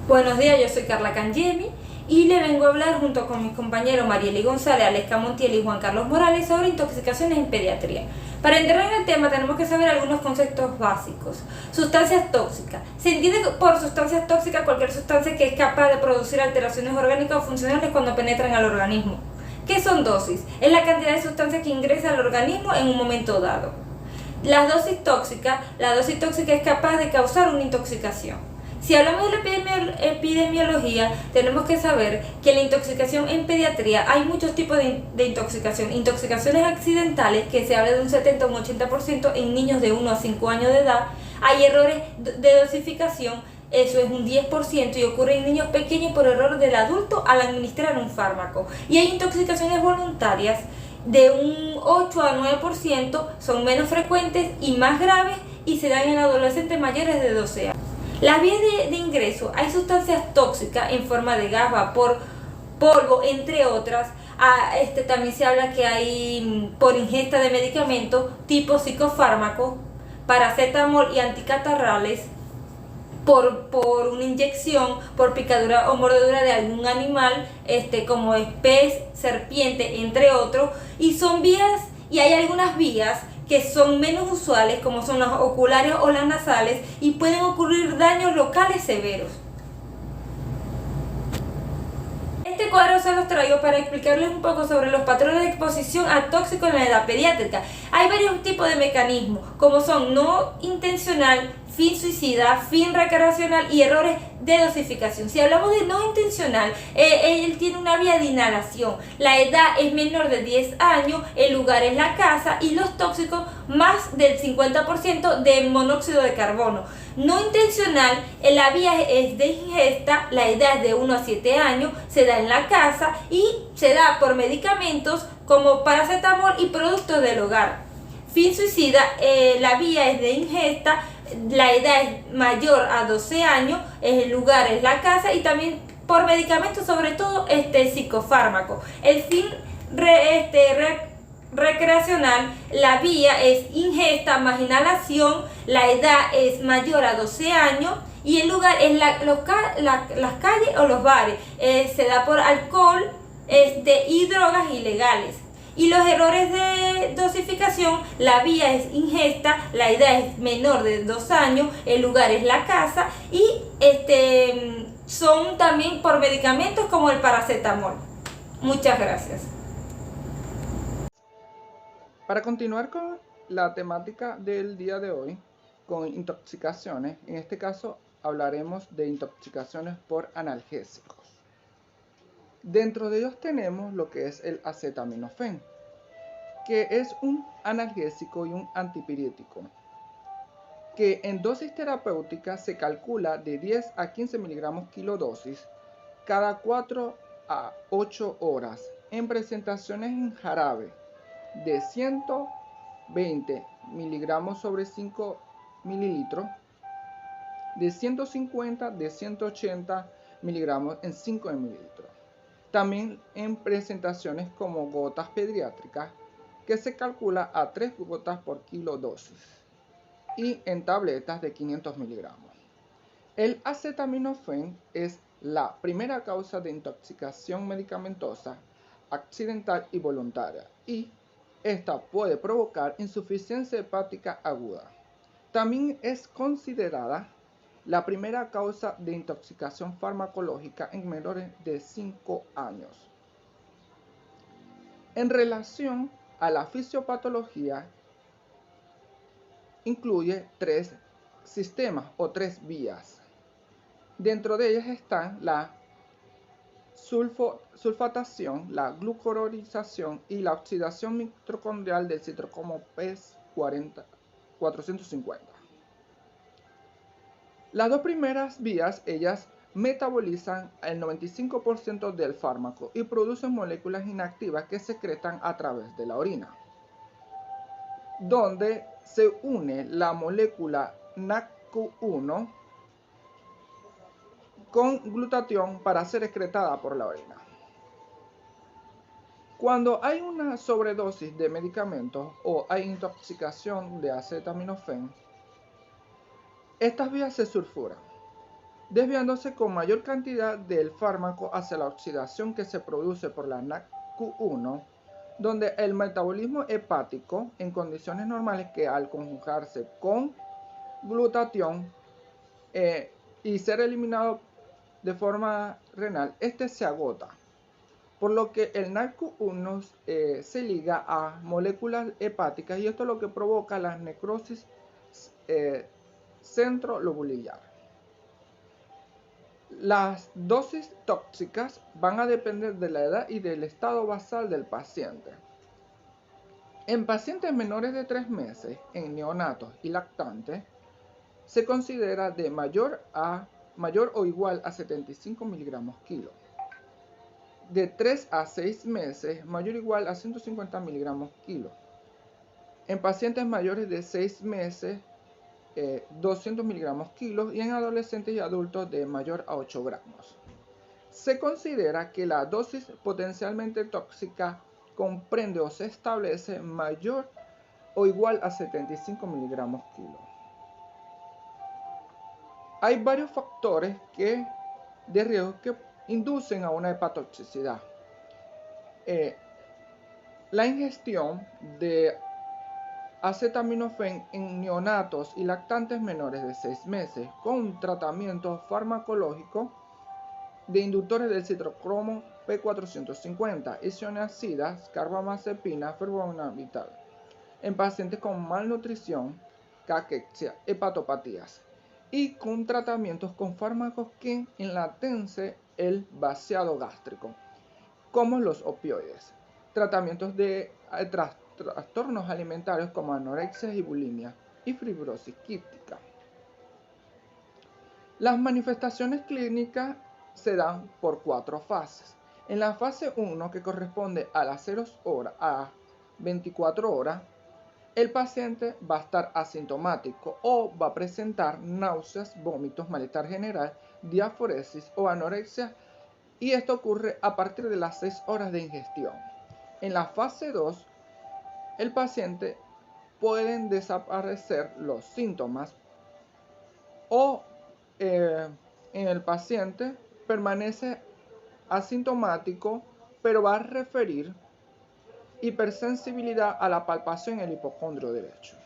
Buenos días, yo soy Carla Cangemi y le vengo a hablar junto con mis compañeros Marieli González, Aleska Montiel y Juan Carlos Morales sobre intoxicaciones en pediatría. Para entrar en el tema tenemos que saber algunos conceptos básicos. Sustancias tóxicas. Se entiende por sustancias tóxicas cualquier sustancia que es capaz de producir alteraciones orgánicas o funcionales cuando penetran al organismo. ¿Qué son dosis? Es la cantidad de sustancias que ingresa al organismo en un momento dado. La dosis tóxica es capaz de causar una intoxicación. Si hablamos de la epidemiología, tenemos que saber que la intoxicación en pediatría hay muchos tipos de intoxicación. Intoxicaciones accidentales, que se habla de un 70 o un 80% en niños de 1 a 5 años de edad. Hay errores de dosificación, eso es un 10%, y ocurre en niños pequeños por error del adulto al administrar un fármaco. Y hay intoxicaciones voluntarias de un 8 a 9%, son menos frecuentes y más graves y se dan en adolescentes mayores de 12 años. Las vías de ingreso: hay sustancias tóxicas en forma de gas, vapor, polvo, entre otras. También se habla que hay por ingesta de medicamentos tipo psicofármacos, paracetamol y anticatarrales, por una inyección, por picadura o mordedura de algún animal, como pez, serpiente, entre otros. Y son vías, y hay algunas vías que son menos usuales, como son las oculares o las nasales, y pueden ocurrir daños locales severos. Este cuadro se los traigo para explicarles un poco sobre los patrones de exposición a tóxicos en la edad pediátrica. Hay varios tipos de mecanismos, como son no intencional, fin suicida, fin recreacional y errores de dosificación. Si hablamos de no intencional, él tiene una vía de inhalación. La edad es menor de 10 años, el lugar es la casa y los tóxicos más del 50% de monóxido de carbono. No intencional, la vía es de ingesta, la edad es de 1 a 7 años, se da en la casa y se da por medicamentos como paracetamol y productos del hogar. Fin suicida, la vía es de ingesta, la edad es mayor a 12 años, el lugar es la casa y también por medicamentos, sobre todo psicofármaco. El fin recreacional, la vía es ingesta más inhalación, la edad es mayor a 12 años y el lugar es las calles o los bares. Se da por alcohol y drogas ilegales. Y los errores de dosificación: la vía es ingesta, la edad es menor de 2 años, el lugar es la casa y son también por medicamentos como el paracetamol. Muchas gracias. Para continuar con la temática del día de hoy, con intoxicaciones, en este caso hablaremos de intoxicaciones por analgésicos. Dentro de ellos tenemos lo que es el acetaminofén, que es un analgésico y un antipirético, que en dosis terapéutica se calcula de 10 a 15 miligramos kilodosis cada 4 a 8 horas en presentaciones en jarabe de 120 miligramos sobre 5 mililitros, de 150, de 180 miligramos en 5 mililitros. También en presentaciones como gotas pediátricas, que se calcula a 3 gotas por kilo dosis, y en tabletas de 500 miligramos. El acetaminofén es la primera causa de intoxicación medicamentosa accidental y voluntaria, y esta puede provocar insuficiencia hepática aguda. También es considerada la primera causa de intoxicación farmacológica en menores de 5 años. En relación a la fisiopatología, incluye 3 sistemas o 3 vías. Dentro de ellas están la sulfatación, la glucuronización y la oxidación mitocondrial del citocromo P450. Las dos primeras vías, ellas metabolizan el 95% del fármaco y producen moléculas inactivas que secretan a través de la orina, donde se une la molécula NACQ1 con glutatión para ser excretada por la orina. Cuando hay una sobredosis de medicamentos o hay intoxicación de acetaminofén, estas vías se sulfuran. desviándose con mayor cantidad del fármaco hacia la oxidación que se produce por la NACQ1, donde el metabolismo hepático en condiciones normales, que al conjugarse con glutatión y ser eliminado de forma renal, este se agota, por lo que el NACQ1 se liga a moléculas hepáticas y esto es lo que provoca la necrosis centrolobular. Las dosis tóxicas van a depender de la edad y del estado basal del paciente. En pacientes menores de 3 meses, en neonatos y lactantes, se considera de mayor o igual a 75 miligramos kilo. De 3 a 6 meses, mayor o igual a 150 miligramos kilo. En pacientes mayores de 6 meses, 200 miligramos kilo, y en adolescentes y adultos de mayor a 8 gramos. Se considera que la dosis potencialmente tóxica comprende o se establece mayor o igual a 75 miligramos kilo. Hay varios factores de riesgo que inducen a una hepatotoxicidad. La ingestión de acetaminofén en neonatos y lactantes menores de 6 meses con tratamiento farmacológico de inductores del citocromo P450, isoniazidas, carbamazepina, furmonavital, en pacientes con malnutrición, caquexia, hepatopatías, y con tratamientos con fármacos que enlatencen el vaciado gástrico, como los opioides, tratamientos de trastornos alimentarios como anorexia y bulimia y fibrosis quística. Las manifestaciones clínicas se dan por 4 fases. En la fase 1, que corresponde a las 0 horas a 24 horas, el paciente va a estar asintomático o va a presentar náuseas, vómitos, malestar general, diaforesis o anorexia, y esto ocurre a partir de las 6 horas de ingestión. En la fase 2, el paciente pueden desaparecer los síntomas o en el paciente permanece asintomático, pero va a referir hipersensibilidad a la palpación en el hipocondrio derecho.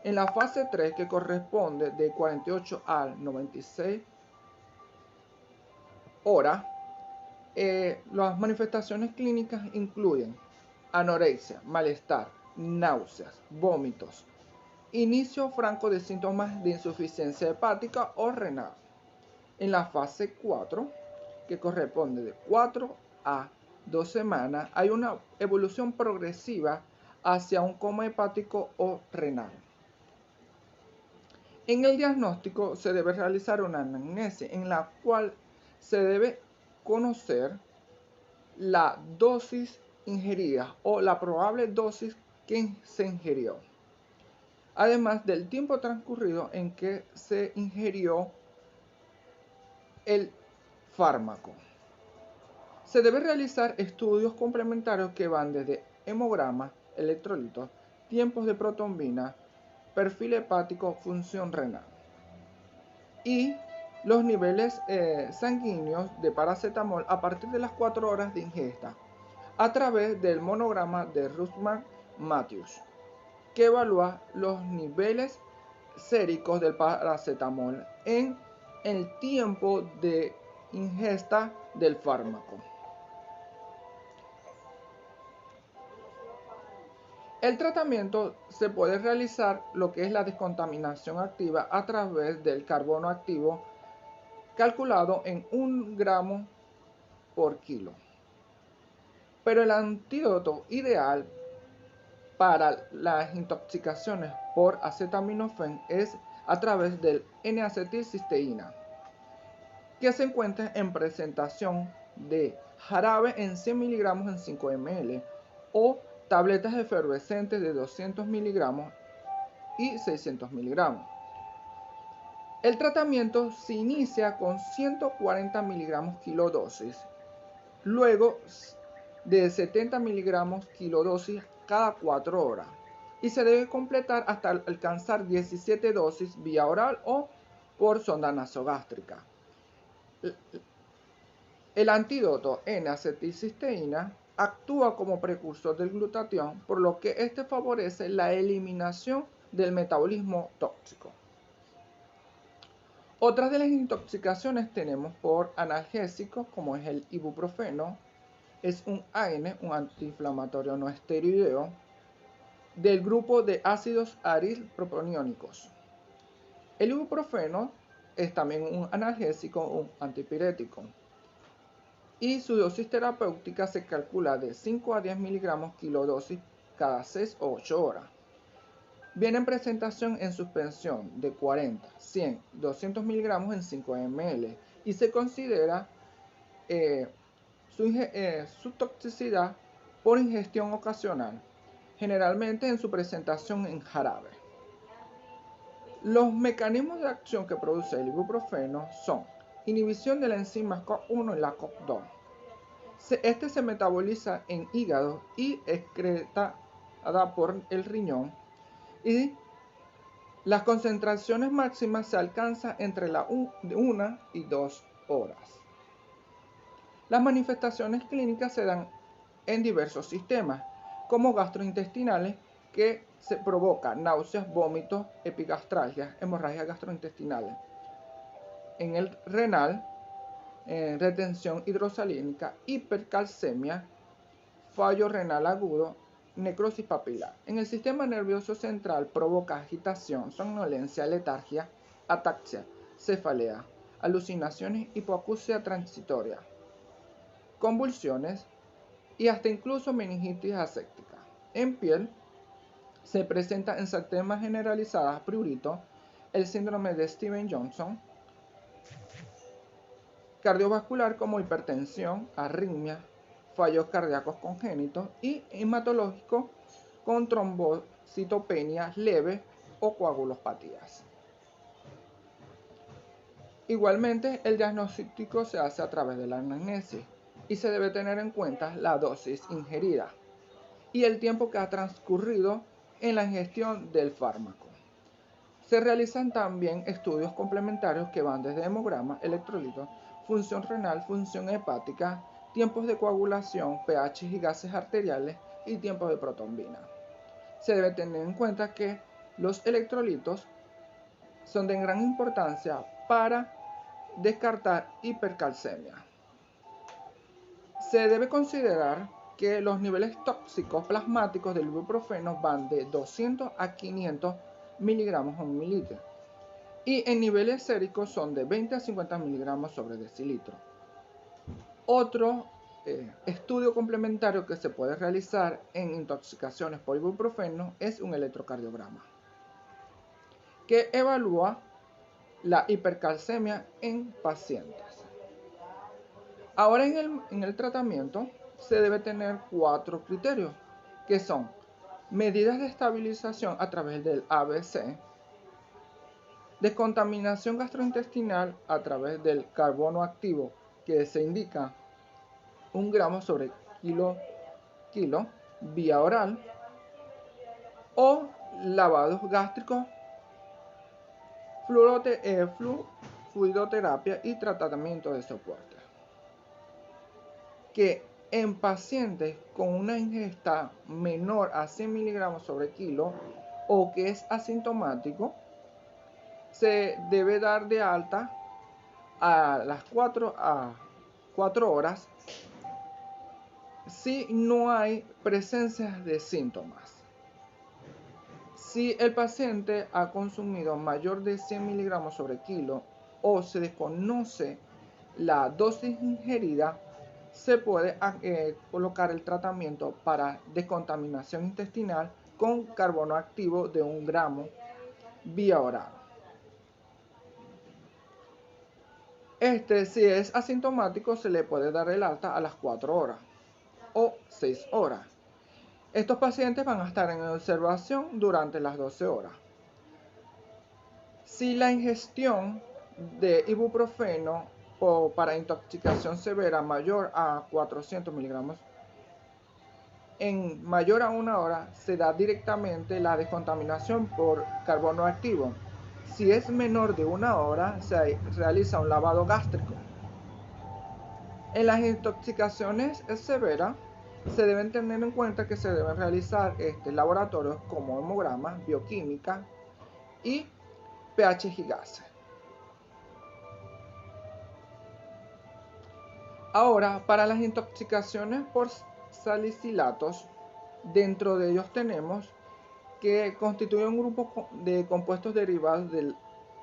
En la fase 3, que corresponde de 48 a 96 horas, las manifestaciones clínicas incluyen anorexia, malestar, náuseas, vómitos, inicio franco de síntomas de insuficiencia hepática o renal. En la fase 4, que corresponde de 4 a 2 semanas, hay una evolución progresiva hacia un coma hepático o renal. En el diagnóstico se debe realizar una anamnesis en la cual se debe conocer la dosis ingerida o la probable dosis que se ingirió, además del tiempo transcurrido en que se ingirió el fármaco. Se debe realizar estudios complementarios que van desde hemograma, electrolitos, tiempos de protrombina, perfil hepático, función renal y los niveles sanguíneos de paracetamol a partir de las 4 horas de ingesta a través del monograma de Rusman-Matthews, que evalúa los niveles séricos del paracetamol en el tiempo de ingesta del fármaco. El tratamiento se puede realizar lo que es la descontaminación activa a través del carbono activo calculado en 1 gramo por kilo. Pero el antídoto ideal para las intoxicaciones por acetaminofén es a través del N-acetilcisteína, que se encuentra en presentación de jarabe en 100 miligramos en 5 ml o tabletas efervescentes de 200 miligramos y 600 miligramos. El tratamiento se inicia con 140 miligramos kilodosis, luego de 70 miligramos kilodosis cada 4 horas, y se debe completar hasta alcanzar 17 dosis vía oral o por sonda nasogástrica. El antídoto N-acetilcisteína actúa como precursor del glutatión, por lo que este favorece la eliminación del metabolismo tóxico. Otras de las intoxicaciones tenemos por analgésicos, como es el ibuprofeno. Es un AN, un antiinflamatorio no esteroideo, del grupo de ácidos arilpropionicos. El ibuprofeno es también un analgésico, un antipirético, y su dosis terapéutica se calcula de 5 a 10 miligramos kilodosis cada 6 o 8 horas. Viene en presentación en suspensión de 40, 100, 200 miligramos en 5 ml y se considera su toxicidad por ingestión ocasional, generalmente en su presentación en jarabe. Los mecanismos de acción que produce el ibuprofeno son inhibición de la enzima COX-1 y la COX-2. Este se metaboliza en hígado y excretada por el riñón, y las concentraciones máximas se alcanzan entre la 1 y 2 horas. Las manifestaciones clínicas se dan en diversos sistemas, como gastrointestinales, que se provoca náuseas, vómitos, epigastralgias, hemorragias gastrointestinales. En el renal, retención hidrosalínica, hipercalcemia, fallo renal agudo, necrosis papilar. En el sistema nervioso central provoca agitación, somnolencia, letargia, ataxia, cefalea, alucinaciones, hipoacusia transitoria, convulsiones y hasta incluso meningitis aséptica. En piel se presenta exantemas generalizadas, prurito, el síndrome de Stevens-Johnson, cardiovascular como hipertensión, arritmia, fallos cardíacos congénitos y hematológico con trombocitopenias leves o coagulopatías. Igualmente, el diagnóstico se hace a través de la anamnesis y se debe tener en cuenta la dosis ingerida y el tiempo que ha transcurrido en la ingestión del fármaco. Se realizan también estudios complementarios que van desde hemograma, electrolitos, función renal, función hepática, tiempos de coagulación, pH y gases arteriales y tiempos de protrombina. Se debe tener en cuenta que los electrolitos son de gran importancia para descartar hipercalcemia. Se debe considerar que los niveles tóxicos plasmáticos del ibuprofeno van de 200 a 500 miligramos a un mililitro, y en niveles séricos son de 20 a 50 miligramos sobre decilitro. Otro estudio complementario que se puede realizar en intoxicaciones por ibuprofeno es un electrocardiograma, que evalúa la hipercalcemia en pacientes. Ahora en el tratamiento se debe tener 4 criterios, que son medidas de estabilización a través del ABC, descontaminación gastrointestinal a través del carbono activo, que se indica 1 gramo sobre kilo vía oral, o lavados gástricos, fluidoterapia y tratamiento de soporte. Que en pacientes con una ingesta menor a 100 miligramos sobre kilo o que es asintomático, se debe dar de alta a las 4 horas si no hay presencia de síntomas. Si el paciente ha consumido mayor de 100 miligramos sobre kilo o se desconoce la dosis ingerida, se puede colocar el tratamiento para descontaminación intestinal con carbono activo de 1 gramo vía oral. Si es asintomático, se le puede dar el alta a las 4 horas o 6 horas. Estos pacientes van a estar en observación durante las 12 horas. Si la ingestión de ibuprofeno para intoxicación severa mayor a 400 miligramos en mayor a 1 hora, se da directamente la descontaminación por carbono activo. Si es menor de 1 hora, se realiza un lavado gástrico En las intoxicaciones severas se deben tener en cuenta que se deben realizar laboratorios como hemogramas, bioquímica y pH y gases. Ahora, para las intoxicaciones por salicilatos, dentro de ellos tenemos que constituyen un grupo de compuestos derivados del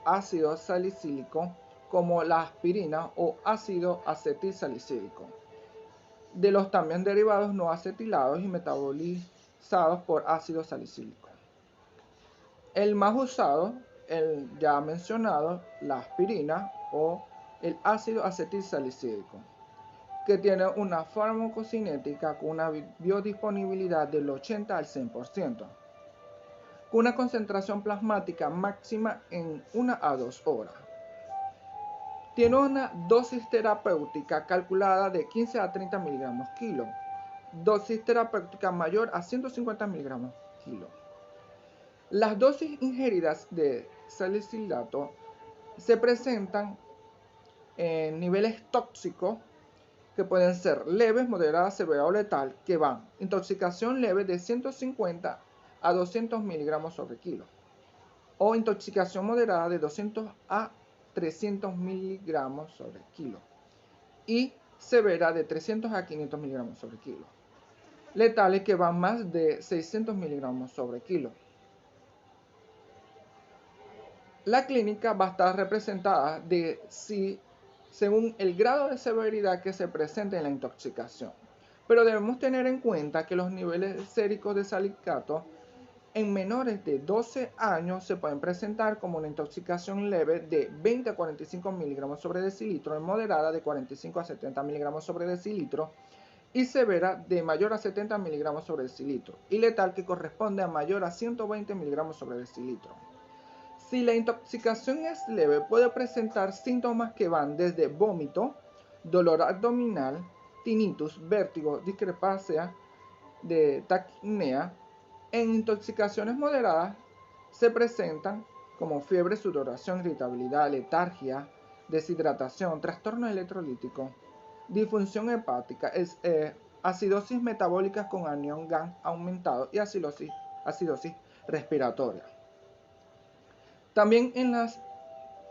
ácido salicílico, como la aspirina o ácido acetilsalicílico, de los también derivados no acetilados y metabolizados por ácido salicílico. El más usado, el ya mencionado, la aspirina o el ácido acetilsalicílico, que tiene una farmacocinética con una biodisponibilidad del 80 al 100%, con una concentración plasmática máxima en 1 a 2 horas. Tiene una dosis terapéutica calculada de 15 a 30 miligramos kilo, dosis terapéutica mayor a 150 miligramos kilo. Las dosis ingeridas de salicilato se presentan en niveles tóxicos que pueden ser leves, moderadas, severa o letal, que van intoxicación leve de 150 a 200 miligramos sobre kilo, o intoxicación moderada de 200 a 300 miligramos sobre kilo, y severa de 300 a 500 miligramos sobre kilo. Letales que van más de 600 miligramos sobre kilo. La clínica va a estar representada según el grado de severidad que se presente en la intoxicación. Pero debemos tener en cuenta que los niveles séricos de salicato en menores de 12 años se pueden presentar como una intoxicación leve de 20 a 45 miligramos sobre decilitro, en moderada de 45 a 70 miligramos sobre decilitro y severa de mayor a 70 miligramos sobre decilitro, y letal que corresponde a mayor a 120 miligramos sobre decilitro. Si la intoxicación es leve, puede presentar síntomas que van desde vómito, dolor abdominal, tinnitus, vértigo, discrepancia de taquipnea. En intoxicaciones moderadas se presentan como fiebre, sudoración, irritabilidad, letargia, deshidratación, trastorno electrolítico, disfunción hepática, acidosis metabólica con anión GAN aumentado y acidosis respiratoria. También en las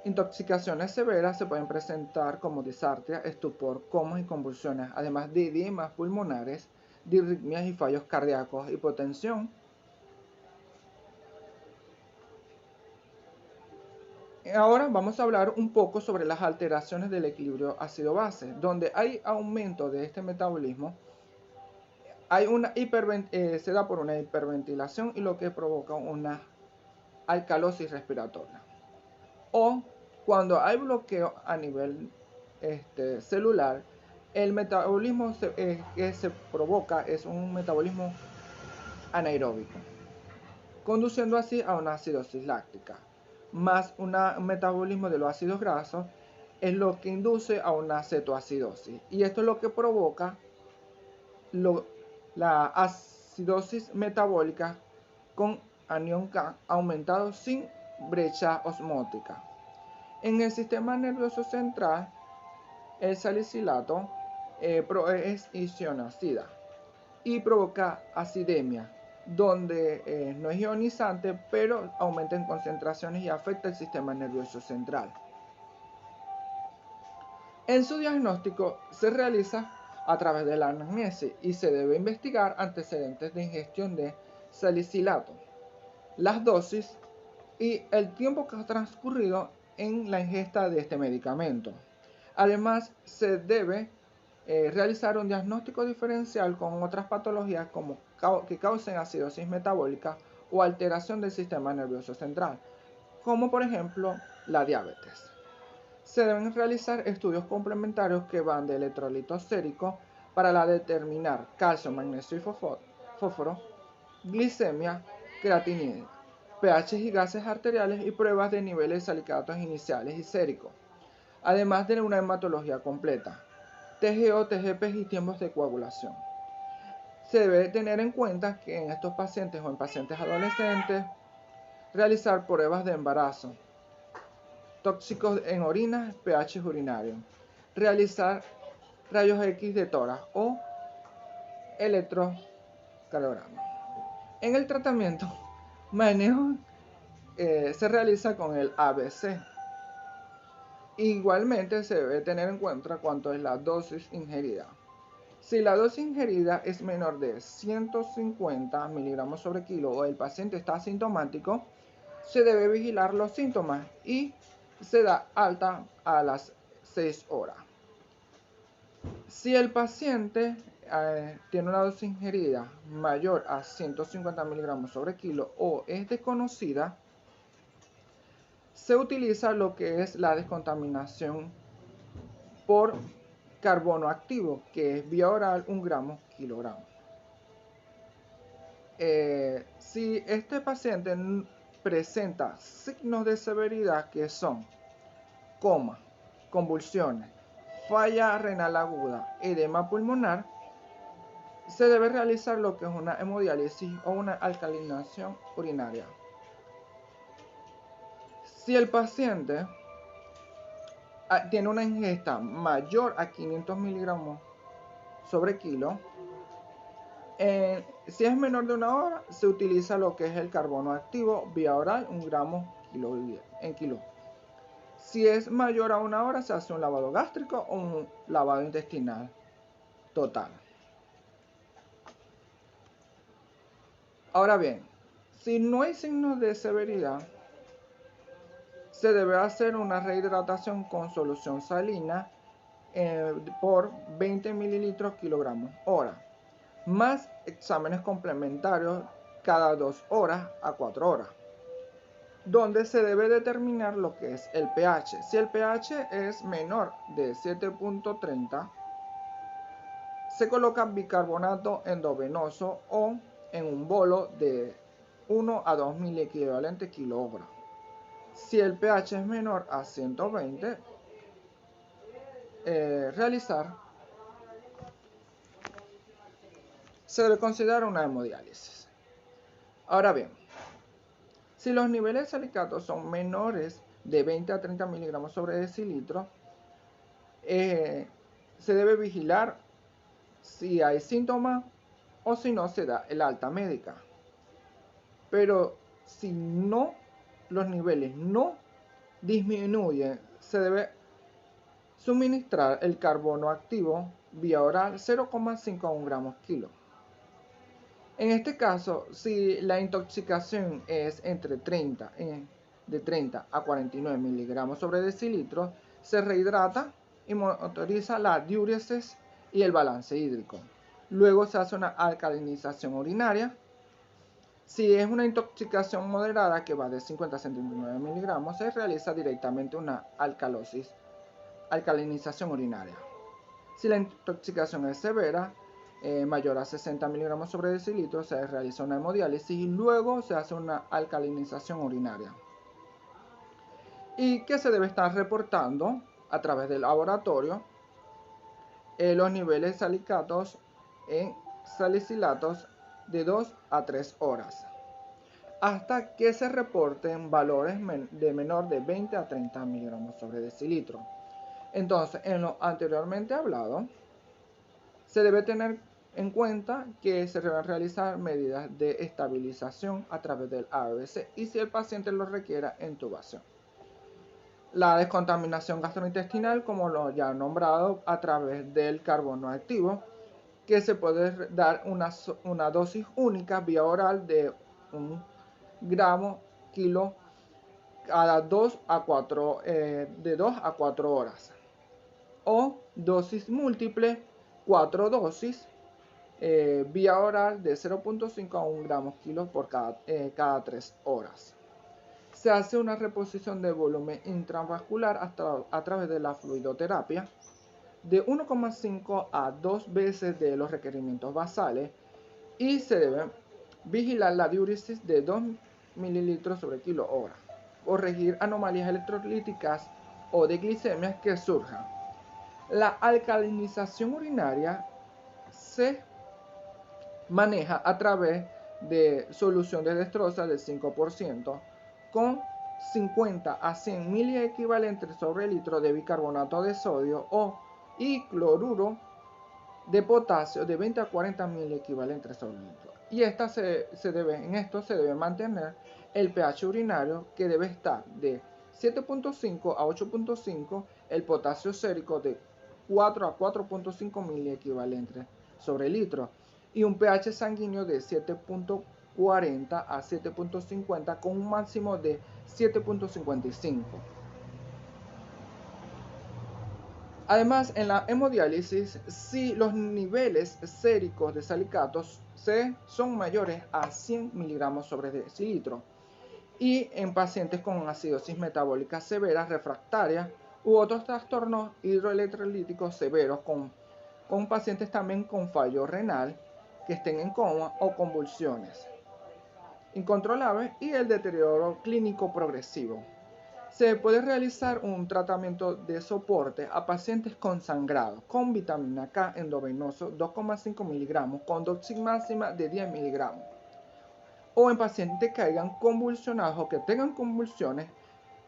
intoxicaciones severas se pueden presentar como disartria, estupor, comas y convulsiones, además de edemas pulmonares, de arritmias y fallos cardíacos, hipotensión. Ahora vamos a hablar un poco sobre las alteraciones del equilibrio ácido-base, donde hay aumento de este metabolismo. Hay se da por una hiperventilación y lo que provoca una alcalosis respiratoria. O cuando hay bloqueo a nivel celular, el metabolismo que se provoca es un metabolismo anaeróbico, conduciendo así a una acidosis láctica, más un metabolismo de los ácidos grasos es lo que induce a una cetoacidosis, y esto es lo que provoca la acidosis metabólica con anión K aumentado sin brecha osmótica. En el sistema nervioso central, el salicilato es ionizada y provoca acidemia, donde no es ionizante, pero aumenta en concentraciones y afecta el sistema nervioso central. En su diagnóstico se realiza a través de la anamnesis y se debe investigar antecedentes de ingestión de salicilato, las dosis y el tiempo que ha transcurrido en la ingesta de este medicamento. Además, se debe realizar un diagnóstico diferencial con otras patologías como que causen acidosis metabólica o alteración del sistema nervioso central, como por ejemplo la diabetes. Se deben realizar estudios complementarios que van de electrolitos séricos para determinar calcio, magnesio y fósforo, glicemia, creatinina, pH y gases arteriales y pruebas de niveles de salicatos iniciales y séricos, además de una hematología completa, TGO, TGP y tiempos de coagulación. Se debe tener en cuenta que en estos pacientes o en pacientes adolescentes realizar pruebas de embarazo, tóxicos en orina, pH urinario, realizar rayos X de tórax o electrocardiograma. En el tratamiento, manejo se realiza con el ABC. Igualmente se debe tener en cuenta cuánto es la dosis ingerida. Si la dosis ingerida es menor de 150 miligramos sobre kilo o el paciente está asintomático, se debe vigilar los síntomas y se da alta a las 6 horas. Si el paciente tiene una dosis ingerida mayor a 150 miligramos sobre kilo o es desconocida, se utiliza lo que es la descontaminación por carbono activo, que es vía oral 1 gramo kilogramo. Si este paciente presenta signos de severidad que son coma, convulsiones, falla renal aguda, edema pulmonar, se debe realizar lo que es una hemodiálisis o una alcalinación urinaria. Si el paciente tiene una ingesta mayor a 500 miligramos sobre kilo, si es menor de una hora, se utiliza lo que es el carbono activo vía oral 1 gramo en kilo. Si es mayor a una hora, se hace un lavado gástrico o un lavado intestinal total. Ahora bien, si no hay signos de severidad, se debe hacer una rehidratación con solución salina por 20 mililitros kilogramos hora, más exámenes complementarios cada 2 horas a 4 horas, donde se debe determinar lo que es el pH. Si el pH es menor de 7.30, se coloca bicarbonato endovenoso o en un bolo de 1 a 2 miliequivalentes kilogramos. Si el pH es menor a 120, se debe considerar una hemodiálisis. Ahora bien, si los niveles de salicatos son menores de 20 a 30 miligramos sobre decilitro, se debe vigilar si hay síntomas o si no se da el alta médica. Pero si no, los niveles no disminuyen, se debe suministrar el carbono activo vía oral 0,5 a 1 gramos kilo. En este caso, si la intoxicación es de 30 a 49 miligramos sobre decilitro, se rehidrata y monitoriza la diuresis y el balance hídrico. Luego se hace una alcalinización urinaria. Si es una intoxicación moderada que va de 50 a 79 miligramos, se realiza directamente una alcalinización urinaria. Si la intoxicación es severa, mayor a 60 miligramos sobre decilitro, se realiza una hemodiálisis y luego se hace una alcalinización urinaria. Y que se debe estar reportando a través del laboratorio los niveles de salicatos en salicilatos de 2 a 3 horas, hasta que se reporten valores de menor de 20 a 30 miligramos sobre decilitro. Entonces, en lo anteriormente hablado, se debe tener en cuenta que se deben realizar medidas de estabilización a través del ABC y, si el paciente lo requiera, intubación. La descontaminación gastrointestinal, como lo ya he nombrado, a través del carbono activo, que se puede dar una dosis única vía oral de 1 gramo kilo cada 2 a 4 horas, o dosis múltiple, 4 dosis vía oral de 0.5 a 1 gramo kilo por cada 3 horas. Se hace una reposición de volumen intravascular a través de la fluidoterapia de 1,5 a 2 veces de los requerimientos basales, y se debe vigilar la diuresis de 2 mililitros sobre kilo hora, corregir anomalías electrolíticas o de glicemias que surjan. La alcalinización urinaria se maneja a través de solución de destroza del 5% con 50 a 100 miliequivalentes sobre litro de bicarbonato de sodio o y cloruro de potasio de 20 a 40 mil equivalentes sobre litro. Y en esto se debe mantener el pH urinario, que debe estar de 7.5 a 8.5, el potasio sérico de 4 a 4.5 mil equivalentes sobre litro y un pH sanguíneo de 7.40 a 7.50 con un máximo de 7.55. Además, en la hemodiálisis, si los niveles séricos de salicatos son mayores a 100 miligramos sobre decilitro, y en pacientes con acidosis metabólica severa, refractaria u otros trastornos hidroelectrolíticos severos, con pacientes también con fallo renal, que estén en coma o convulsiones incontrolables y el deterioro clínico progresivo. Se puede realizar un tratamiento de soporte a pacientes con sangrado con vitamina K endovenoso 2,5 miligramos con dosis máxima de 10 miligramos. O en pacientes que hayan convulsionados o que tengan convulsiones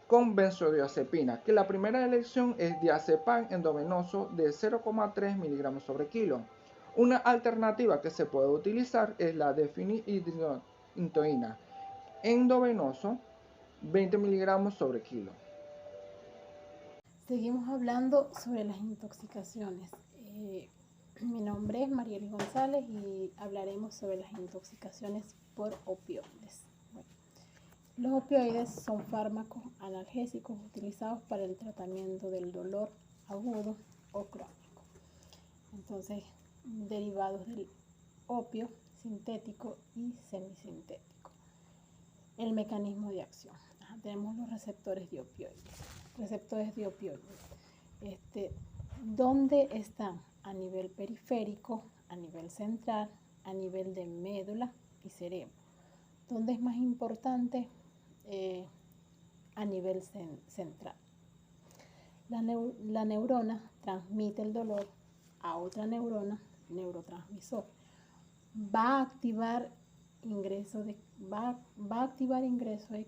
con benzodiazepina, que la primera elección es diazepam endovenoso de 0,3 miligramos sobre kilo. Una alternativa que se puede utilizar es la difenhidroitoína endovenoso 20 miligramos sobre kilo. Seguimos hablando sobre las intoxicaciones. Mi nombre es Marieli González y hablaremos sobre las intoxicaciones por opioides. Bueno, los opioides son fármacos analgésicos utilizados para el tratamiento del dolor agudo o crónico. Entonces, derivados del opio sintético y semisintético. El mecanismo de acción. Tenemos los receptores de opioides. ¿Dónde están? A nivel periférico, a nivel central, a nivel de médula y cerebro. ¿Dónde es más importante? A nivel central. La neurona transmite el dolor a otra neurona, neurotransmisor. Va a activar ingreso de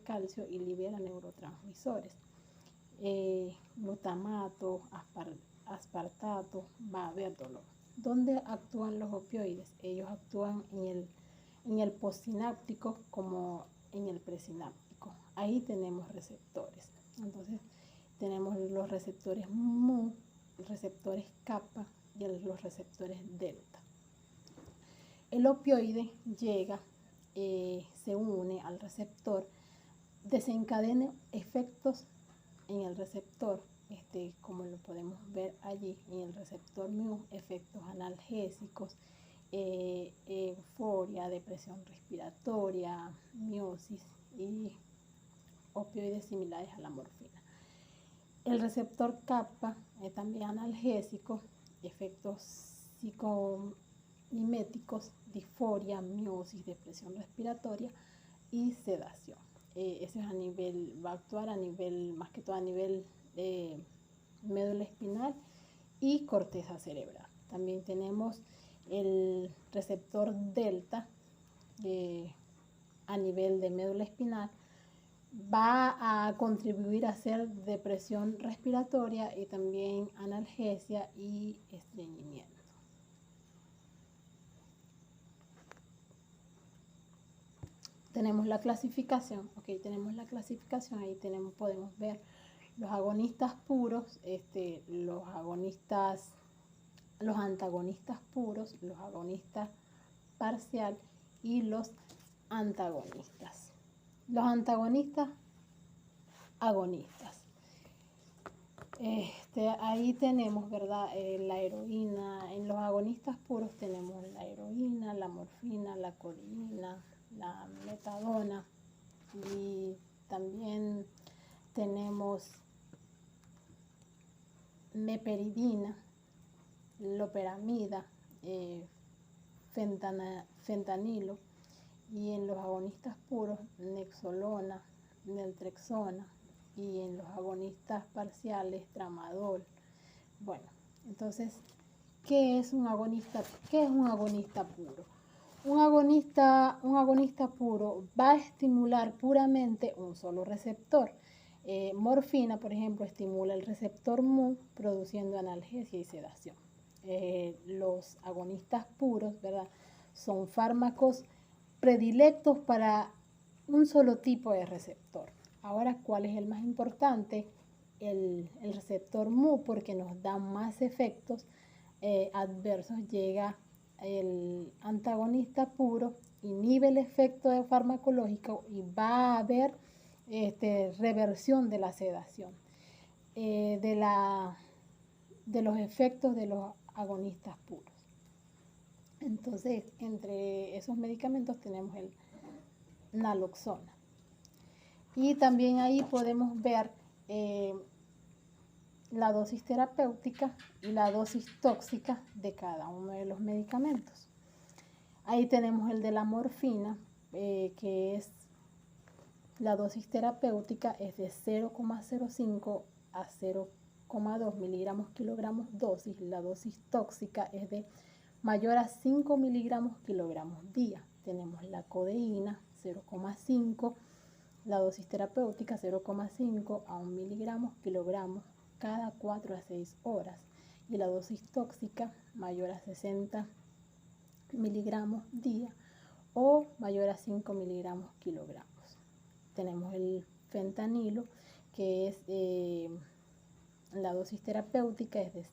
calcio y libera neurotransmisores. Glutamato, aspartato, va a haber dolor. ¿Dónde actúan los opioides? Ellos actúan en el postsináptico como en el presináptico. Ahí tenemos receptores. Entonces tenemos los receptores mu, los receptores kappa y los receptores delta. El opioide llega, se une al receptor, desencadena efectos en el receptor, como lo podemos ver allí en el receptor mu, efectos analgésicos, euforia, depresión respiratoria, miosis y opioides similares a la morfina. El receptor kappa es también analgésico, efectos psicomiméticos, disforia, miosis, depresión respiratoria y sedación. Eso es va a actuar más que todo a nivel de médula espinal y corteza cerebral. También tenemos el receptor delta a nivel de médula espinal. Va a contribuir a hacer depresión respiratoria y también analgesia y estreñimiento. Tenemos la clasificación, ahí podemos ver los agonistas puros, los antagonistas puros, los agonistas parcial y los antagonistas. Los antagonistas agonistas. Ahí tenemos, ¿verdad? La heroína. En los agonistas puros tenemos la heroína, la morfina, la codeína, la metadona y también tenemos meperidina, loperamida, fentanilo, y en los agonistas puros nexolona, naltrexona, y en los agonistas parciales tramadol. Bueno, entonces, ¿qué es un agonista puro? Un agonista puro va a estimular puramente un solo receptor. Morfina, por ejemplo, estimula el receptor mu, produciendo analgesia y sedación. Los agonistas puros, ¿verdad?, son fármacos predilectos para un solo tipo de receptor. Ahora, ¿cuál es el más importante? El receptor mu, porque nos da más efectos adversos. Llega el antagonista puro, inhibe el efecto farmacológico y va a haber reversión de la sedación, de los efectos de los agonistas puros. Entonces, entre esos medicamentos tenemos el naloxona. Y también ahí podemos ver la dosis terapéutica y la dosis tóxica de cada uno de los medicamentos. Ahí tenemos el de la morfina, que es la dosis terapéutica es de 0,05 a 0,2 miligramos kilogramos dosis. La dosis tóxica es de mayor a 5 miligramos kilogramos día. Tenemos la codeína 0,5, la dosis terapéutica 0,5 a 1 miligramos kilogramos cada 4 a 6 horas. Y la dosis tóxica mayor a 60 miligramos día o mayor a 5 miligramos kilogramos. Tenemos el fentanilo, que es la dosis terapéutica es de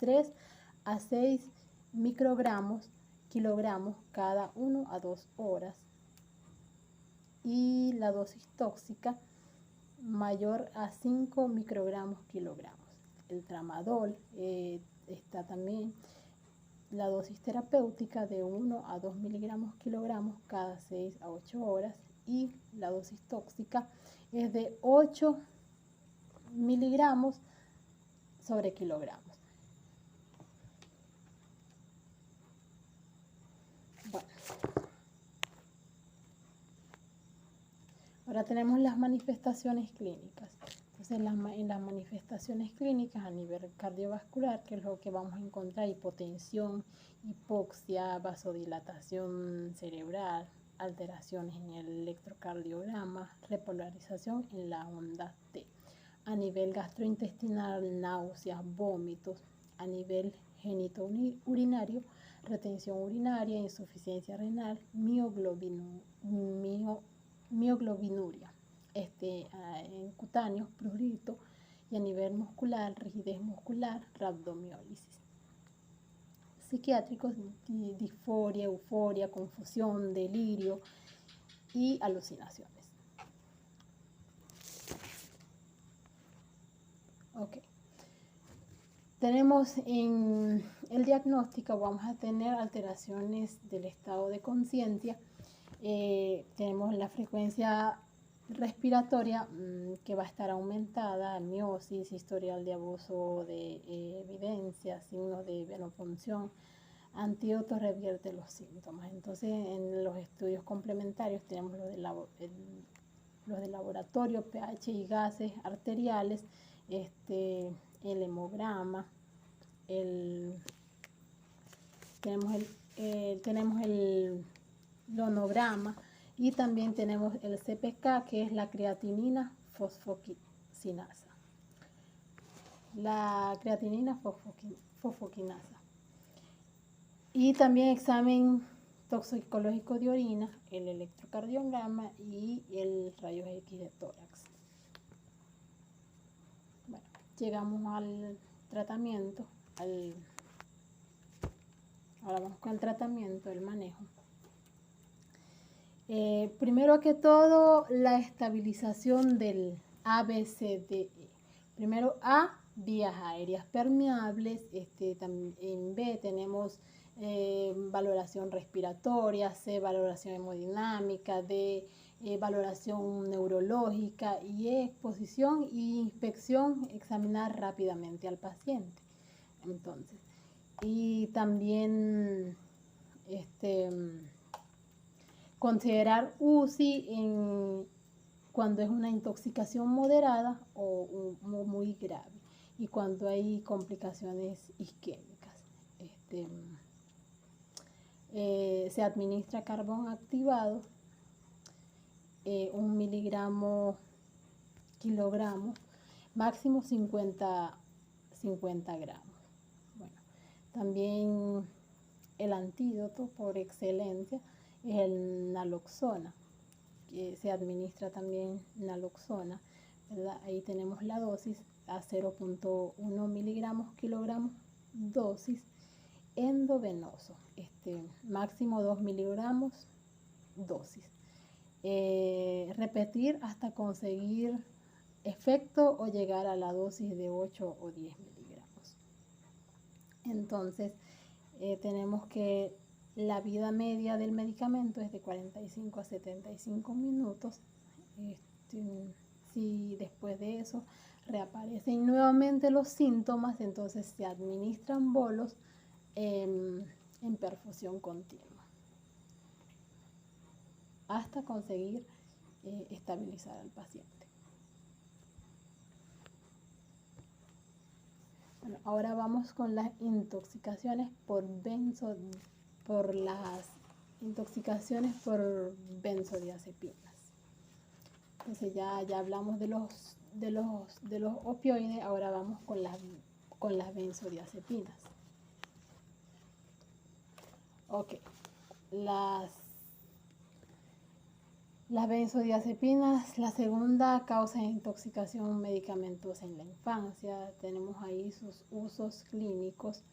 3 a 6 microgramos kilogramos cada 1 a 2 horas. Y la dosis tóxica mayor a 5 microgramos kilogramos. El tramadol está también la dosis terapéutica de 1 a 2 miligramos kilogramos cada 6 a 8 horas. Y la dosis tóxica es de 8 miligramos sobre kilogramos. Bueno, ahora tenemos las manifestaciones clínicas. Entonces, en las manifestaciones clínicas a nivel cardiovascular, que es lo que vamos a encontrar: hipotensión, hipoxia, vasodilatación cerebral, alteraciones en el electrocardiograma, repolarización en la onda T. A nivel gastrointestinal, náuseas, vómitos. A nivel genitourinario, retención urinaria, insuficiencia renal, mioglobinuria. En cutáneos, prurito. Y a nivel muscular, rigidez muscular, rabdomiólisis. Psiquiátricos, disforia, euforia, confusión, delirio y alucinaciones. Ok. Tenemos en el diagnóstico, vamos a tener alteraciones del estado de conciencia. Tenemos la frecuencia respiratoria que va a estar aumentada, miosis, historial de abuso de evidencia, signos de venopunción. Antídoto revierte los síntomas. Entonces, en los estudios complementarios tenemos los de laboratorio, pH y gases arteriales, el hemograma, tenemos el lonograma, y también tenemos el CPK, que es la creatinina fosfoquinasa. La creatinina fosfoquinasa. Y también examen toxicológico de orina, el electrocardiograma y el rayos X de tórax. Bueno, llegamos al tratamiento. Ahora vamos con el tratamiento, el manejo. Primero que todo, la estabilización del ABCDE. Primero A, vías aéreas permeables. En B tenemos valoración respiratoria, C, valoración hemodinámica, D, valoración neurológica, y E, exposición e inspección, examinar rápidamente al paciente. Entonces, y también considerar UCI cuando es una intoxicación moderada o muy grave, y cuando hay complicaciones isquémicas. Se administra carbón activado, 1 miligramo kilogramos, máximo 50 gramos. Bueno, también el antídoto por excelencia es el naloxona, que se administra también naloxona, ¿verdad? Ahí tenemos la dosis a 0.1 miligramos kilogramos, dosis endovenoso, máximo 2 miligramos, dosis. Repetir hasta conseguir efecto o llegar a la dosis de 8 o 10 miligramos. Entonces, tenemos que la vida media del medicamento es de 45 a 75 minutos. Si después de eso reaparecen nuevamente los síntomas, entonces se administran bolos en perfusión continua hasta conseguir estabilizar al paciente. Bueno, ahora vamos con las intoxicaciones por benzodiazepinas. Entonces ya hablamos de los opioides, ahora vamos con las benzodiazepinas. Ok, las benzodiazepinas, la segunda causa de intoxicación medicamentosa en la infancia. Tenemos ahí sus usos clínicos,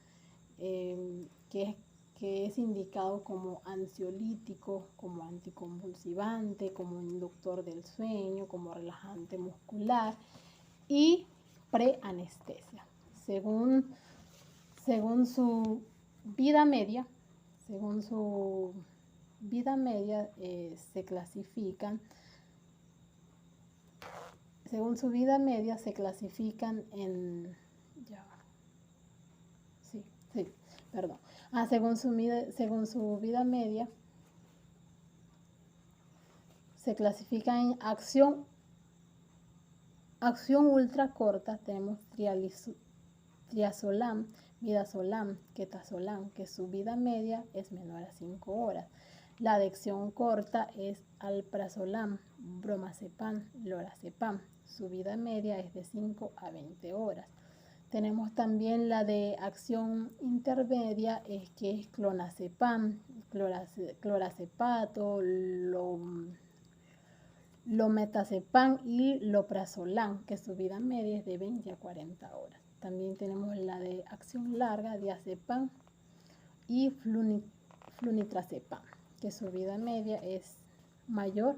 que es indicado como ansiolítico, como anticonvulsivante, como inductor del sueño, como relajante muscular y preanestesia. Según su vida media, se clasifican en según su vida media se clasifican en acción ultra corta. Tenemos triazolam, midazolam, ketazolam, que su vida media es menor a 5 horas. La de acción corta es alprazolam, bromazepam, lorazepam. Su vida media es de 5 a 20 horas. Tenemos también la de acción intermedia, que es clonazepam, clorazepato, lometazepam y loprazolam, que su vida media es de 20 a 40 horas. También tenemos la de acción larga, diazepam y flunitrazepam, que su vida media es mayor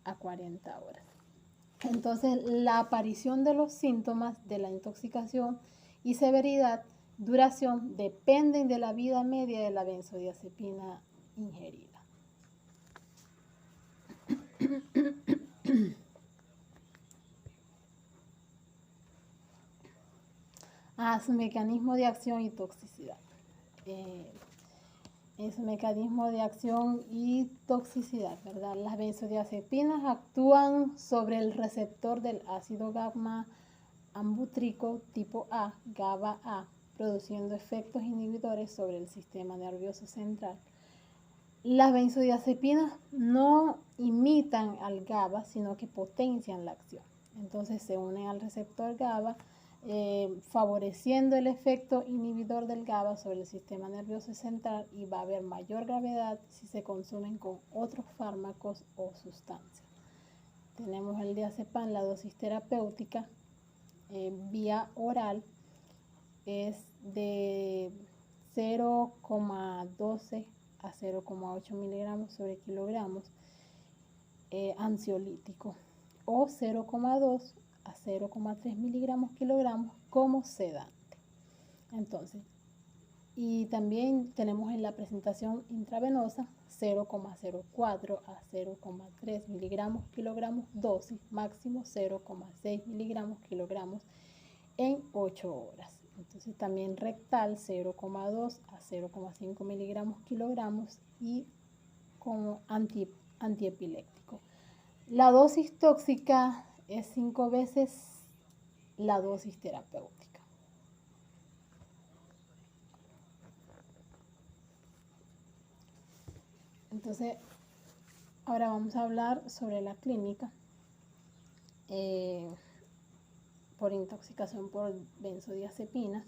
a 40 horas. Entonces, la aparición de los síntomas de la intoxicación y severidad, duración, dependen de la vida media de la benzodiazepina ingerida. Su mecanismo de acción y toxicidad. En su mecanismo de acción y toxicidad, ¿verdad? Las benzodiazepinas actúan sobre el receptor del ácido gamma ambútrico tipo A, GABA A, produciendo efectos inhibidores sobre el sistema nervioso central. Las benzodiazepinas no imitan al GABA, sino que potencian la acción. Entonces se unen al receptor GABA, favoreciendo el efecto inhibidor del GABA sobre el sistema nervioso central, y va a haber mayor gravedad si se consumen con otros fármacos o sustancias. Tenemos el diazepam, la dosis terapéutica vía oral es de 0,12 a 0,8 miligramos sobre kilogramos, ansiolítico, o 0,2 a 0,3 miligramos kilogramos como sedante. Entonces, y también tenemos en la presentación intravenosa 0,04 a 0,3 miligramos kilogramos, dosis máximo 0,6 miligramos kilogramos en 8 horas. Entonces también rectal 0,2 a 0,5 miligramos kilogramos y como antiepiléptico. La dosis tóxica es 5 veces la dosis terapéutica. Entonces, ahora vamos a hablar sobre la clínica. por intoxicación por benzodiazepinas.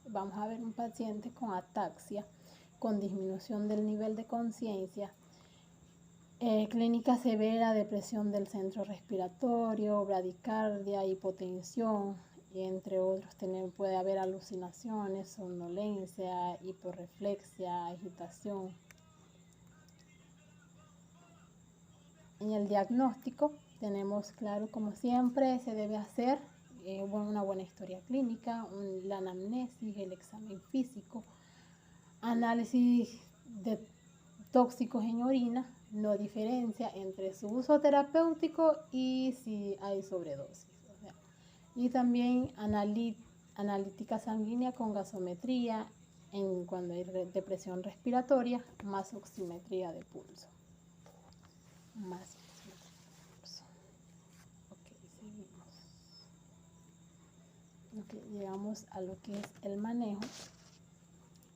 Vamos a ver un paciente con ataxia, con disminución del nivel de conciencia, clínica severa, depresión del centro respiratorio, bradicardia, hipotensión, entre otros. Puede haber alucinaciones, somnolencia, hiporreflexia, agitación. En el diagnóstico tenemos claro, como siempre, se debe hacer una buena historia clínica, la anamnesis, el examen físico, análisis de tóxicos en orina, no diferencia entre su uso terapéutico y si hay sobredosis. Y también analítica sanguínea con gasometría cuando hay depresión respiratoria, más oximetría de pulso. Seguimos. Llegamos a lo que es el manejo.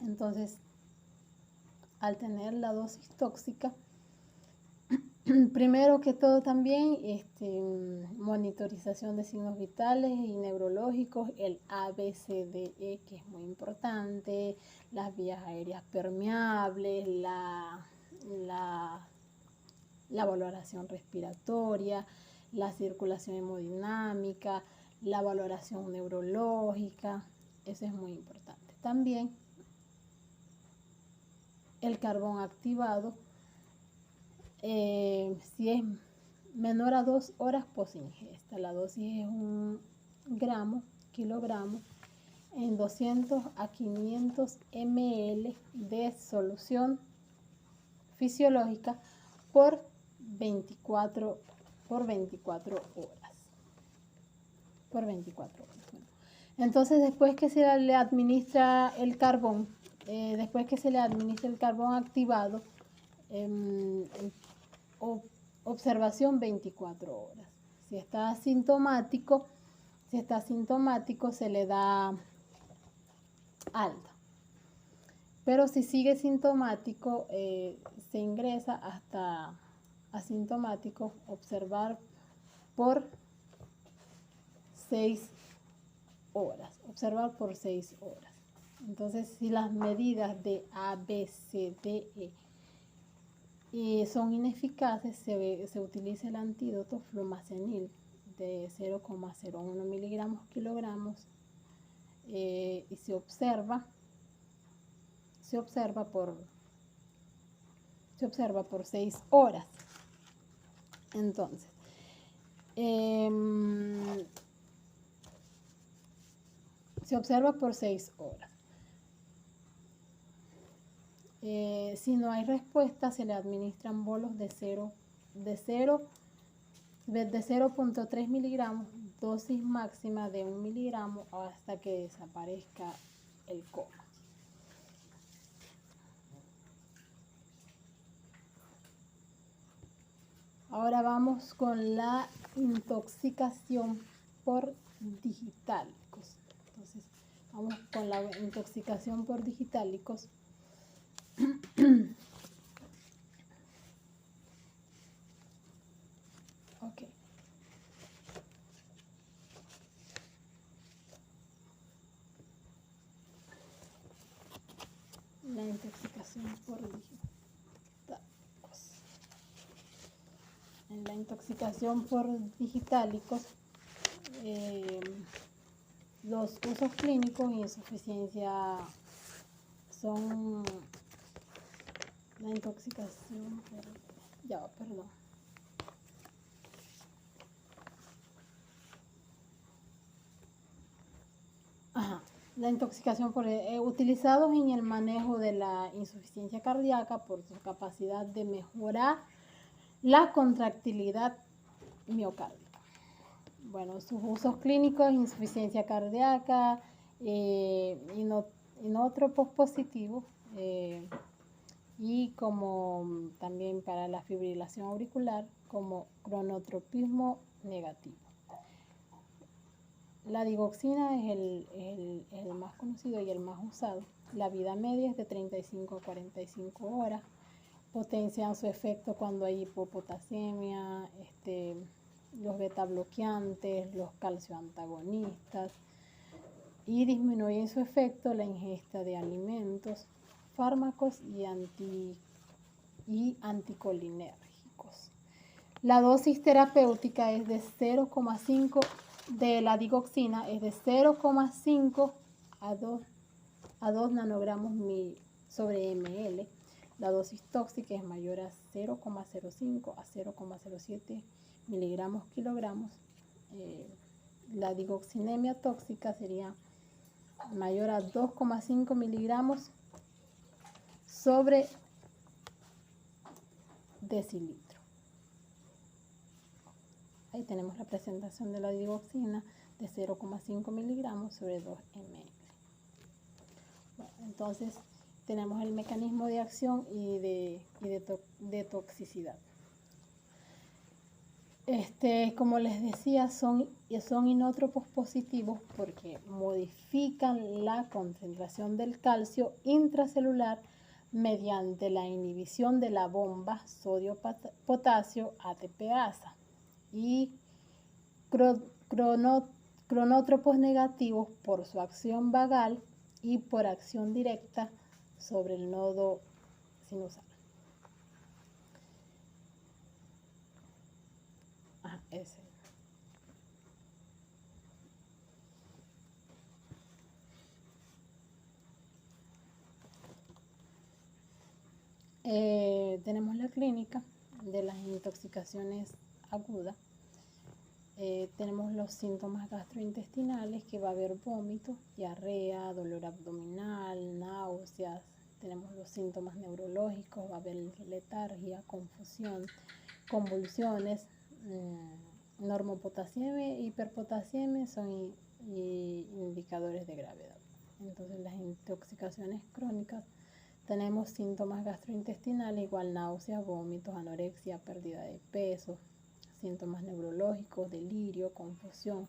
Entonces, al tener la dosis tóxica, primero que todo también monitorización de signos vitales y neurológicos, el ABCDE, que es muy importante, las vías aéreas permeables, la valoración respiratoria, la circulación hemodinámica, la valoración neurológica, eso es muy importante. También el carbón activado, si es menor a 2 horas post ingesta, la dosis es 1 kilogramo en 200 a 500 ml de solución fisiológica por 24 horas. Bueno. Entonces, después que se le administra el carbón, activado, observación 24 horas. Si está asintomático, se le da alta. Pero si sigue sintomático, se ingresa hasta asintomático, observar por 6 horas. Entonces, si las medidas de ABCDE son ineficaces, se utiliza el antídoto flumazenil de 0,01 miligramos kilogramos y se observa por 6 horas. Entonces, se observa por 6 horas. Si no hay respuesta, se le administran bolos de 0.3 miligramos, dosis máxima de 1 miligramo hasta que desaparezca el coma. Ahora vamos con la intoxicación por digitálicos. Entonces, vamos con la intoxicación por digitálicos. Ok. La intoxicación por digitálicos. En la intoxicación por digitálicos, los usos clínicos y insuficiencia son la intoxicación por, la intoxicación por utilizados en el manejo de la insuficiencia cardíaca por su capacidad de mejorar la contractilidad miocárdica. Bueno, sus usos clínicos: insuficiencia cardíaca, inotropos positivos, y como también para la fibrilación auricular como cronotropismo negativo. La digoxina es el más conocido y el más usado. La vida media es de 35 a 45 horas. Potencian su efecto cuando hay hipopotasemia, los beta bloqueantes, los calcio antagonistas, y disminuyen su efecto la ingesta de alimentos, fármacos y anticolinérgicos. La dosis terapéutica es de 0,5 de la digoxina, es de 0,5 a 2 nanogramos sobre ml. La dosis tóxica es mayor a 0,05 a 0,07 miligramos kilogramos. La digoxinemia tóxica sería mayor a 2,5 miligramos sobre decilitro. Ahí tenemos la presentación de la digoxina de 0,5 miligramos sobre 2 ml. Bueno, entonces tenemos el mecanismo de acción y de toxicidad. Como les decía, son inótropos positivos porque modifican la concentración del calcio intracelular mediante la inhibición de la bomba sodio-potasio ATPasa, y cronótropos negativos por su acción vagal y por acción directa sobre el nodo sinusal. Ese. Tenemos la clínica de las intoxicaciones agudas. Tenemos los síntomas gastrointestinales, que va a haber vómito, diarrea, dolor abdominal, náuseas. Tenemos los síntomas neurológicos, va a haber letargia, confusión, convulsiones, normopotasiemia e hiperpotasiemia son indicadores de gravedad. Entonces, las intoxicaciones crónicas, tenemos síntomas gastrointestinales, igual náuseas, vómitos, anorexia, pérdida de peso, síntomas neurológicos, delirio, confusión,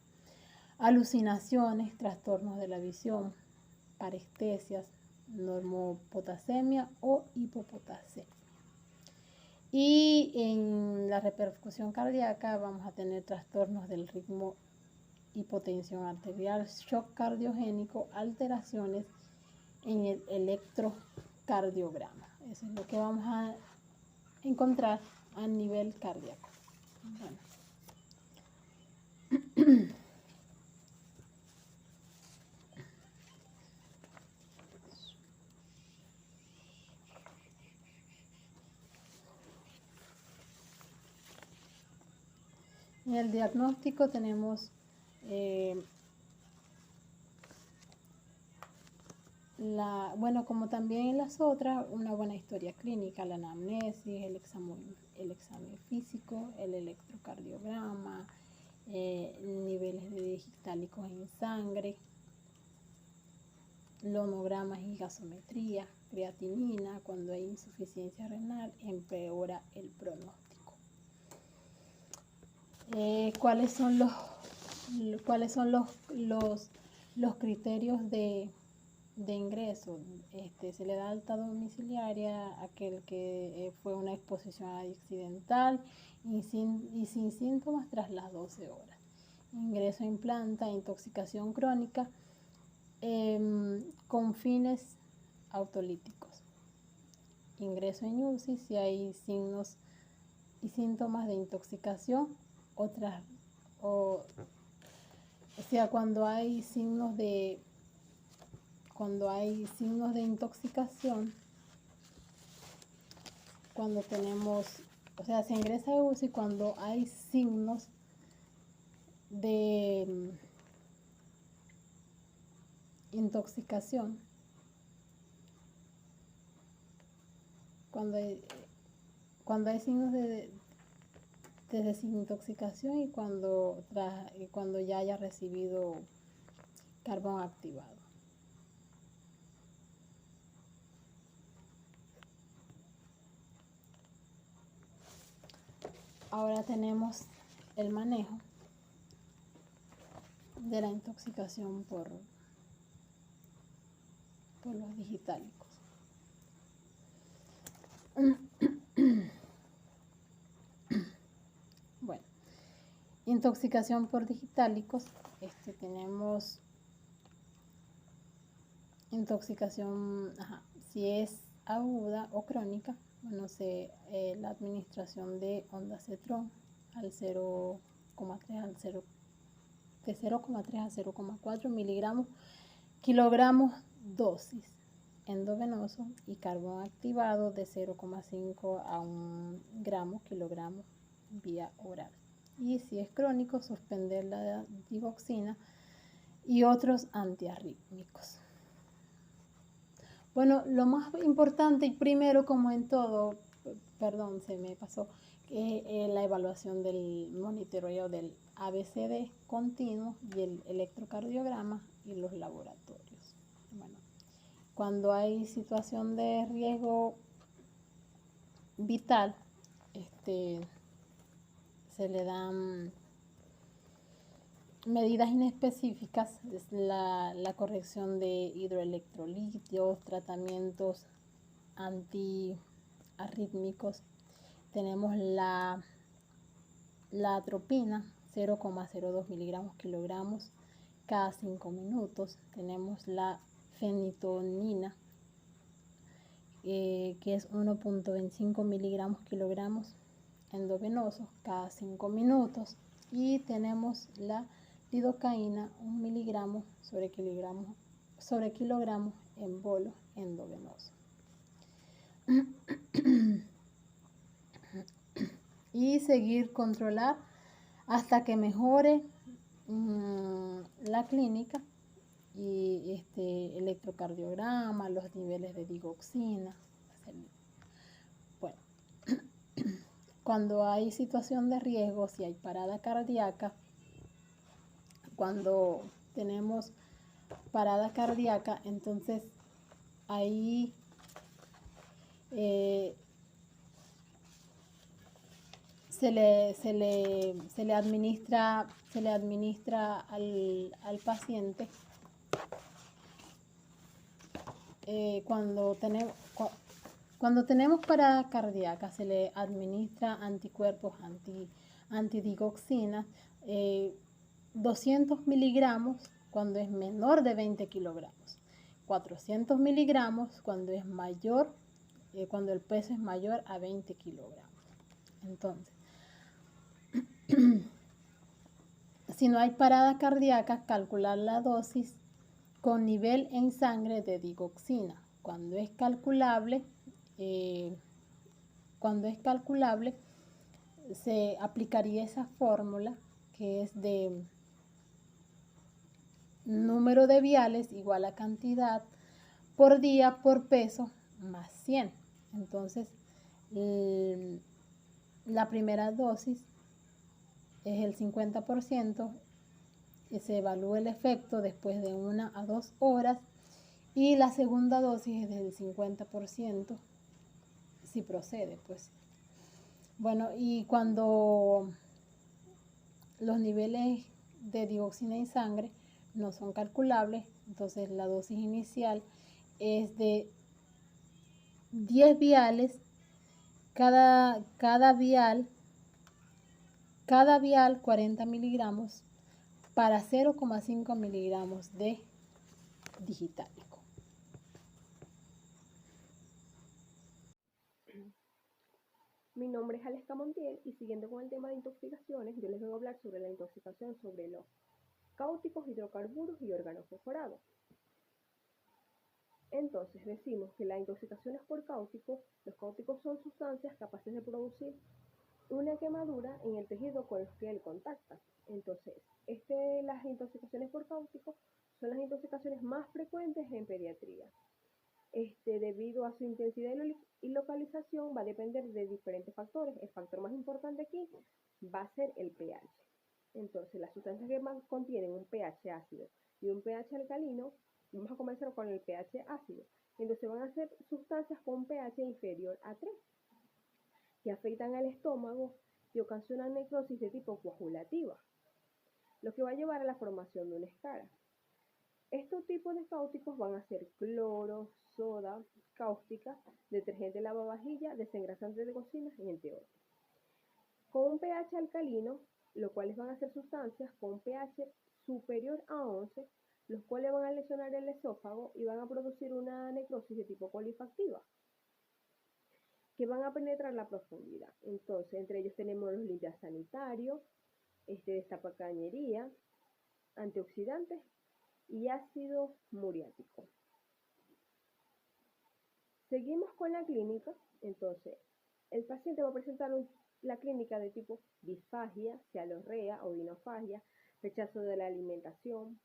alucinaciones, trastornos de la visión, parestesias, normopotasemia o hipopotasemia. Y en la repercusión cardíaca vamos a tener trastornos del ritmo, hipotensión arterial, shock cardiogénico, alteraciones en el electrocardiograma. Eso es lo que vamos a encontrar a nivel cardíaco. Bueno. En el diagnóstico tenemos como también en las otras, una buena historia clínica, la anamnesis, el examen físico, el electrocardiograma, niveles de digitálicos en sangre, lomogramas y gasometría, creatinina. Cuando hay insuficiencia renal, empeora el pronóstico. ¿Cuáles son los criterios de ingreso? Se le da alta domiciliaria a aquel que fue una exposición accidental y sin síntomas tras las 12 horas. Ingreso en planta, intoxicación crónica con fines autolíticos. Ingreso en UCI si hay signos y síntomas de intoxicación, cuando hay signos de intoxicación, cuando tenemos, se ingresa a UCI cuando hay signos de intoxicación, cuando hay signos de desintoxicación y cuando ya haya recibido carbón activado. Ahora tenemos el manejo de la intoxicación por los digitálicos. Bueno, Intoxicación por digitálicos. Tenemos intoxicación, si es aguda o crónica, bueno, la administración de ondansetron al 0,3 al 0, de 0,3 a 0,4 miligramos kilogramos dosis endovenoso y carbón activado de 0,5 a 1 gramo kilogramo vía oral. Y si es crónico, suspender la digoxina y otros antiarrítmicos. Bueno, lo más importante y primero, como en todo, perdón, se me pasó, la evaluación del monitoreo del ABCD continuo y el electrocardiograma y los laboratorios. Bueno, cuando hay situación de riesgo vital, se le dan medidas inespecíficas, es la corrección de hidroelectrolitos, tratamientos antiarrítmicos. Tenemos la atropina, 0,02 miligramos kilogramos cada 5 minutos. Tenemos la fenitonina, que es 1,25 miligramos kilogramos endovenosos cada 5 minutos. Y tenemos la lidocaína, 1 miligramo sobre kilogramo en bolo endovenoso. Y seguir controlar hasta que mejore la clínica y electrocardiograma, los niveles de digoxina. Bueno, cuando hay situación de riesgo, si hay parada cardíaca, cuando tenemos parada cardíaca, entonces ahí se le administra al paciente cuando tenemos parada cardíaca, se le administra anticuerpos antidigoxina, 200 miligramos cuando es menor de 20 kilogramos, 400 miligramos cuando es mayor, cuando el peso es mayor a 20 kilogramos. Entonces, si no hay parada cardíaca, calcular la dosis con nivel en sangre de digoxina. Cuando es calculable, se aplicaría esa fórmula que es de número de viales igual a cantidad por día por peso más 100. Entonces, la primera dosis es el 50% y se evalúa el efecto después de 1 a 2 horas, y la segunda dosis es del 50% si procede, pues. Bueno, y cuando los niveles de digoxina en sangre no son calculables, entonces la dosis inicial es de 10 viales, cada vial 40 miligramos para 0,5 miligramos de digitálico. Mi nombre es Aleska Montiel y siguiendo con el tema de intoxicaciones, yo les vengo a hablar sobre la intoxicación sobre los cáusticos, hidrocarburos y órganos fosforados. Entonces decimos que la intoxicación es por cáusticos. Los cáusticos son sustancias capaces de producir una quemadura en el tejido con el que él contacta. Entonces, las intoxicaciones por cáusticos son las intoxicaciones más frecuentes en pediatría. Debido a su intensidad y localización, va a depender de diferentes factores. El factor más importante aquí va a ser el pH. Entonces, las sustancias que más contienen un pH ácido y un pH alcalino, vamos a comenzar con el pH ácido. Entonces, van a ser sustancias con pH inferior a 3, que afectan al estómago y ocasionan necrosis de tipo coagulativa, lo que va a llevar a la formación de una escara. Estos tipos de cáusticos van a ser cloro, soda, cáustica, detergente lavavajilla, desengrasante de cocina y entre otros. Con un pH alcalino, lo cuales van a ser sustancias con pH superior a 11, los cuales van a lesionar el esófago y van a producir una necrosis de tipo colifactiva, que van a penetrar la profundidad. Entonces, entre ellos tenemos los limpias sanitarios, destapacañería, antioxidantes y ácido muriático. Seguimos con la clínica. Entonces, el paciente va a presentar la clínica de tipo disfagia, cialorrea o dinofagia, rechazo de la alimentación,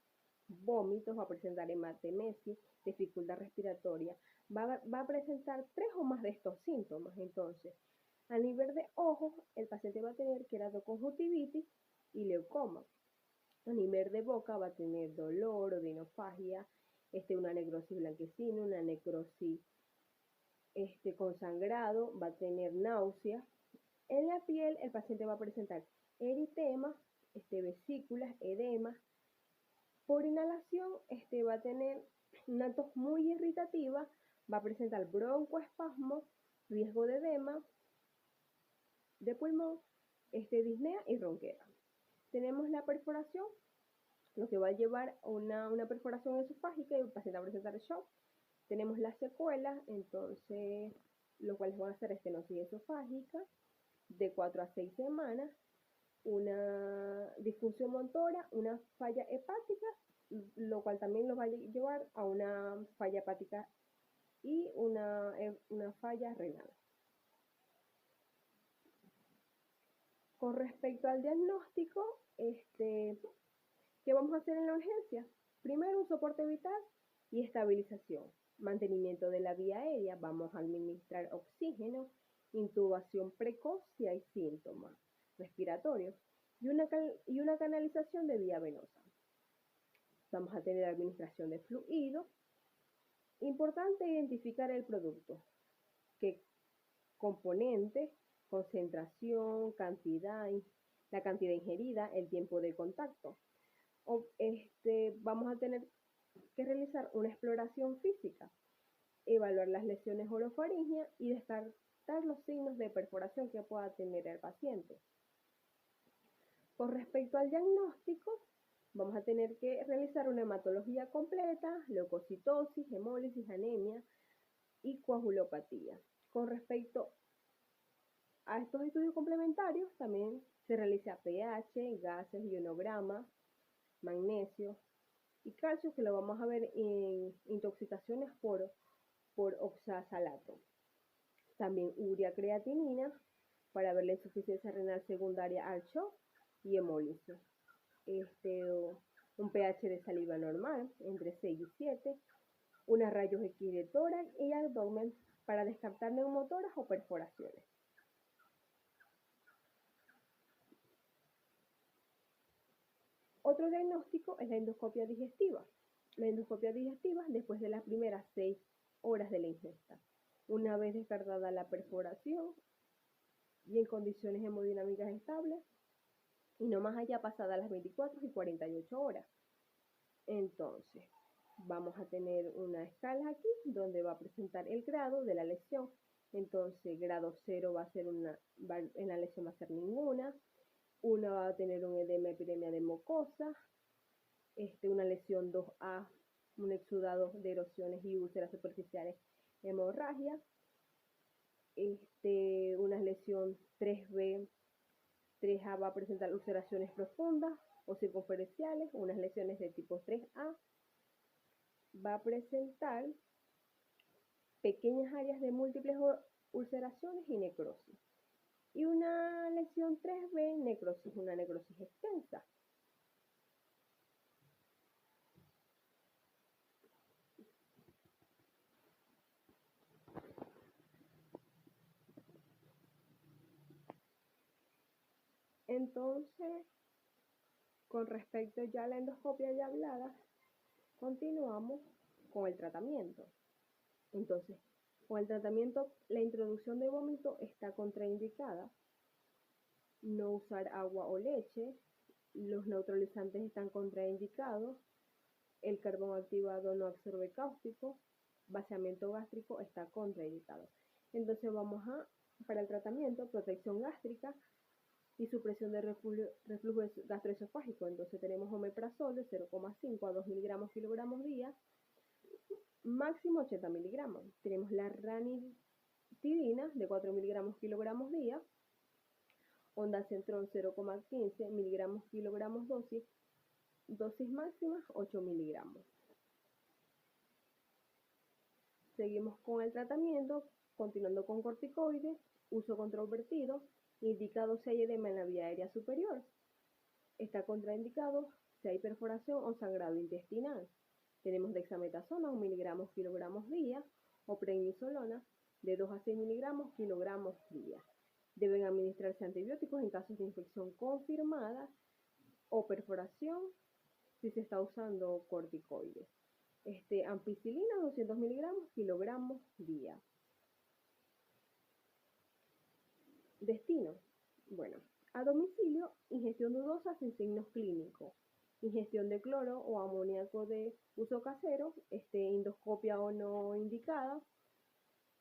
vómitos, va a presentar hematemesis, dificultad respiratoria, va a presentar 3 o más de estos síntomas. Entonces, a nivel de ojos, el paciente va a tener queratoconjuntivitis y leucoma. A nivel de boca va a tener dolor, odinofagia, una necrosis blanquecina, una necrosis con sangrado, va a tener náuseas. En la piel, el paciente va a presentar eritema, vesículas, edema. Por inhalación, va a tener una tos muy irritativa, va a presentar broncoespasmo, riesgo de edema de pulmón, disnea y ronquera. Tenemos la perforación, lo que va a llevar a una perforación esofágica y el paciente va a presentar shock. Tenemos las secuelas, entonces, los cuales van a ser estenosis esofágica de 4 a 6 semanas, una disfunción motora, una falla hepática, lo cual también nos va a llevar a una falla hepática y una falla renal. Con respecto al diagnóstico, ¿qué vamos a hacer en la urgencia? Primero, un soporte vital y estabilización. Mantenimiento de la vía aérea, vamos a administrar oxígeno, intubación precoz si hay síntomas respiratorios y una canalización de vía venosa. Vamos a tener administración de fluido. Importante identificar el producto, qué componentes, concentración, cantidad, la cantidad ingerida, el tiempo de contacto. Vamos a tener que realizar una exploración física, evaluar las lesiones orofaringeas y descartar los signos de perforación que pueda tener el paciente. Con respecto al diagnóstico, vamos a tener que realizar una hematología completa, leucocitosis, hemólisis, anemia y coagulopatía. Con respecto a estos estudios complementarios, también se realiza pH, gases, ionograma, magnesio y calcio, que lo vamos a ver en intoxicaciones por oxazalato. También urea creatinina para ver la insuficiencia renal secundaria al shock y hemólisis. Un pH de saliva normal entre 6 y 7, unos rayos X de tórax y abdomen para descartar neumotoras o perforaciones. Otro diagnóstico es la endoscopia digestiva. La endoscopia digestiva después de las primeras 6 horas de la ingesta. Una vez descartada la perforación y en condiciones hemodinámicas estables, y no más allá pasadas las 24 y 48 horas. Entonces, vamos a tener una escala aquí donde va a presentar el grado de la lesión. Entonces, grado 0 va a ser en la lesión va a ser ninguna. 1 va a tener un edema epidemia de mucosa. Una lesión 2A, un exudado de erosiones y úlceras superficiales, hemorragia. Una lesión 3B, 3A va a presentar ulceraciones profundas o circunferenciales. Unas lesiones de tipo 3A va a presentar pequeñas áreas de múltiples ulceraciones y necrosis. Y una lesión 3B, necrosis, una necrosis extensa. Entonces, con respecto ya a la endoscopia ya hablada, continuamos con el tratamiento. Entonces, con el tratamiento, la introducción de vómito está contraindicada. No usar agua o leche. Los neutralizantes están contraindicados. El carbón activado no absorbe cáustico. Vaciamiento gástrico está contraindicado. Entonces vamos para el tratamiento, protección gástrica, y supresión de reflujo gastroesofágico. Entonces tenemos omeprazol de 0,5 a 2 miligramos kilogramos día, máximo 80 miligramos. Tenemos la ranitidina de 4 miligramos kilogramos día, ondansetron 0,15 miligramos kilogramos dosis máxima 8 miligramos. Seguimos con el tratamiento, continuando con corticoides, uso controvertido, indicado si hay edema en la vía aérea superior. Está contraindicado si hay perforación o sangrado intestinal. Tenemos dexametasona 1 miligramos kilogramos día o prednisolona de 2 a 6 miligramos kilogramos día. Deben administrarse antibióticos en casos de infección confirmada o perforación si se está usando corticoides. Ampicilina 200 miligramos kilogramos día. Destino. Bueno, a domicilio, ingestión dudosa sin signos clínicos. Ingestión de cloro o amoníaco de uso casero, endoscopia o no indicada,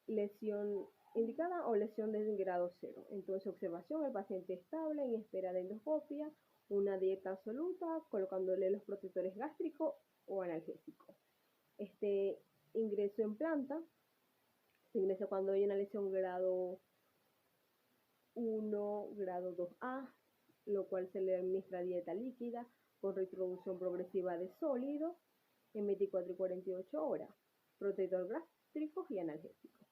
lesión indicada o lesión de grado 0. Entonces, observación, el paciente estable en espera de endoscopia, una dieta absoluta, colocándole los protectores gástricos o analgésicos. Ingreso en planta, se ingresa cuando hay una lesión grado 1, grado 2A, lo cual se le administra dieta líquida con reintroducción progresiva de sólidos en 24 y 48 horas, protector gástrico y analgésico.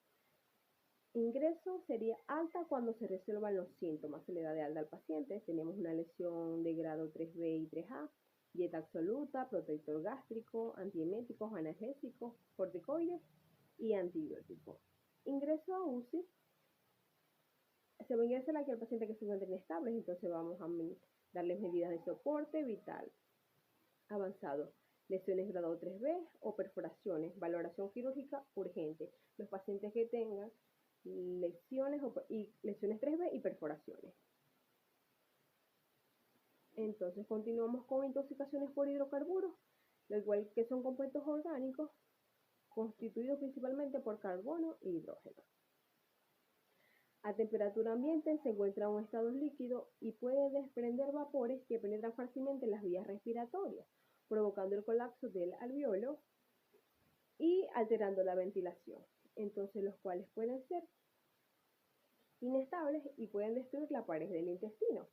Ingreso sería alta cuando se resuelvan los síntomas, se le da de alta al paciente. Tenemos una lesión de grado 3B y 3A, dieta absoluta, protector gástrico, antieméticos, analgésicos, corticoides y antibióticos. Ingreso a UCI, se va a ingresar aquí al paciente que se encuentre inestable, entonces vamos a darles medidas de soporte vital avanzado, lesiones grado 3B o perforaciones, valoración quirúrgica urgente. Los pacientes que tengan lesiones 3B y perforaciones. Entonces continuamos con intoxicaciones por hidrocarburos, lo igual que son compuestos orgánicos constituidos principalmente por carbono e hidrógeno. A temperatura ambiente se encuentra en un estado líquido y puede desprender vapores que penetran fácilmente en las vías respiratorias, provocando el colapso del alveolo y alterando la ventilación. Entonces, los cuales pueden ser inestables y pueden destruir la pared del intestino.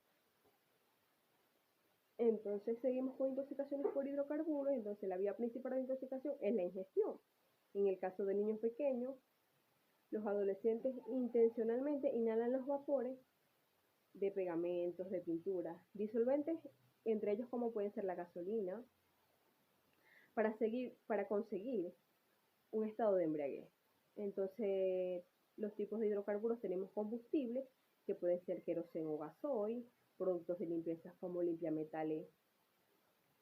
Entonces seguimos con intoxicaciones por hidrocarburos. Entonces la vía principal de intoxicación es la ingestión. En el caso de niños pequeños, los adolescentes intencionalmente inhalan los vapores de pegamentos, de pinturas, disolventes, entre ellos como pueden ser la gasolina, para conseguir un estado de embriaguez. Entonces, los tipos de hidrocarburos tenemos combustibles, que pueden ser queroseno o gasoil, productos de limpieza como limpiametales,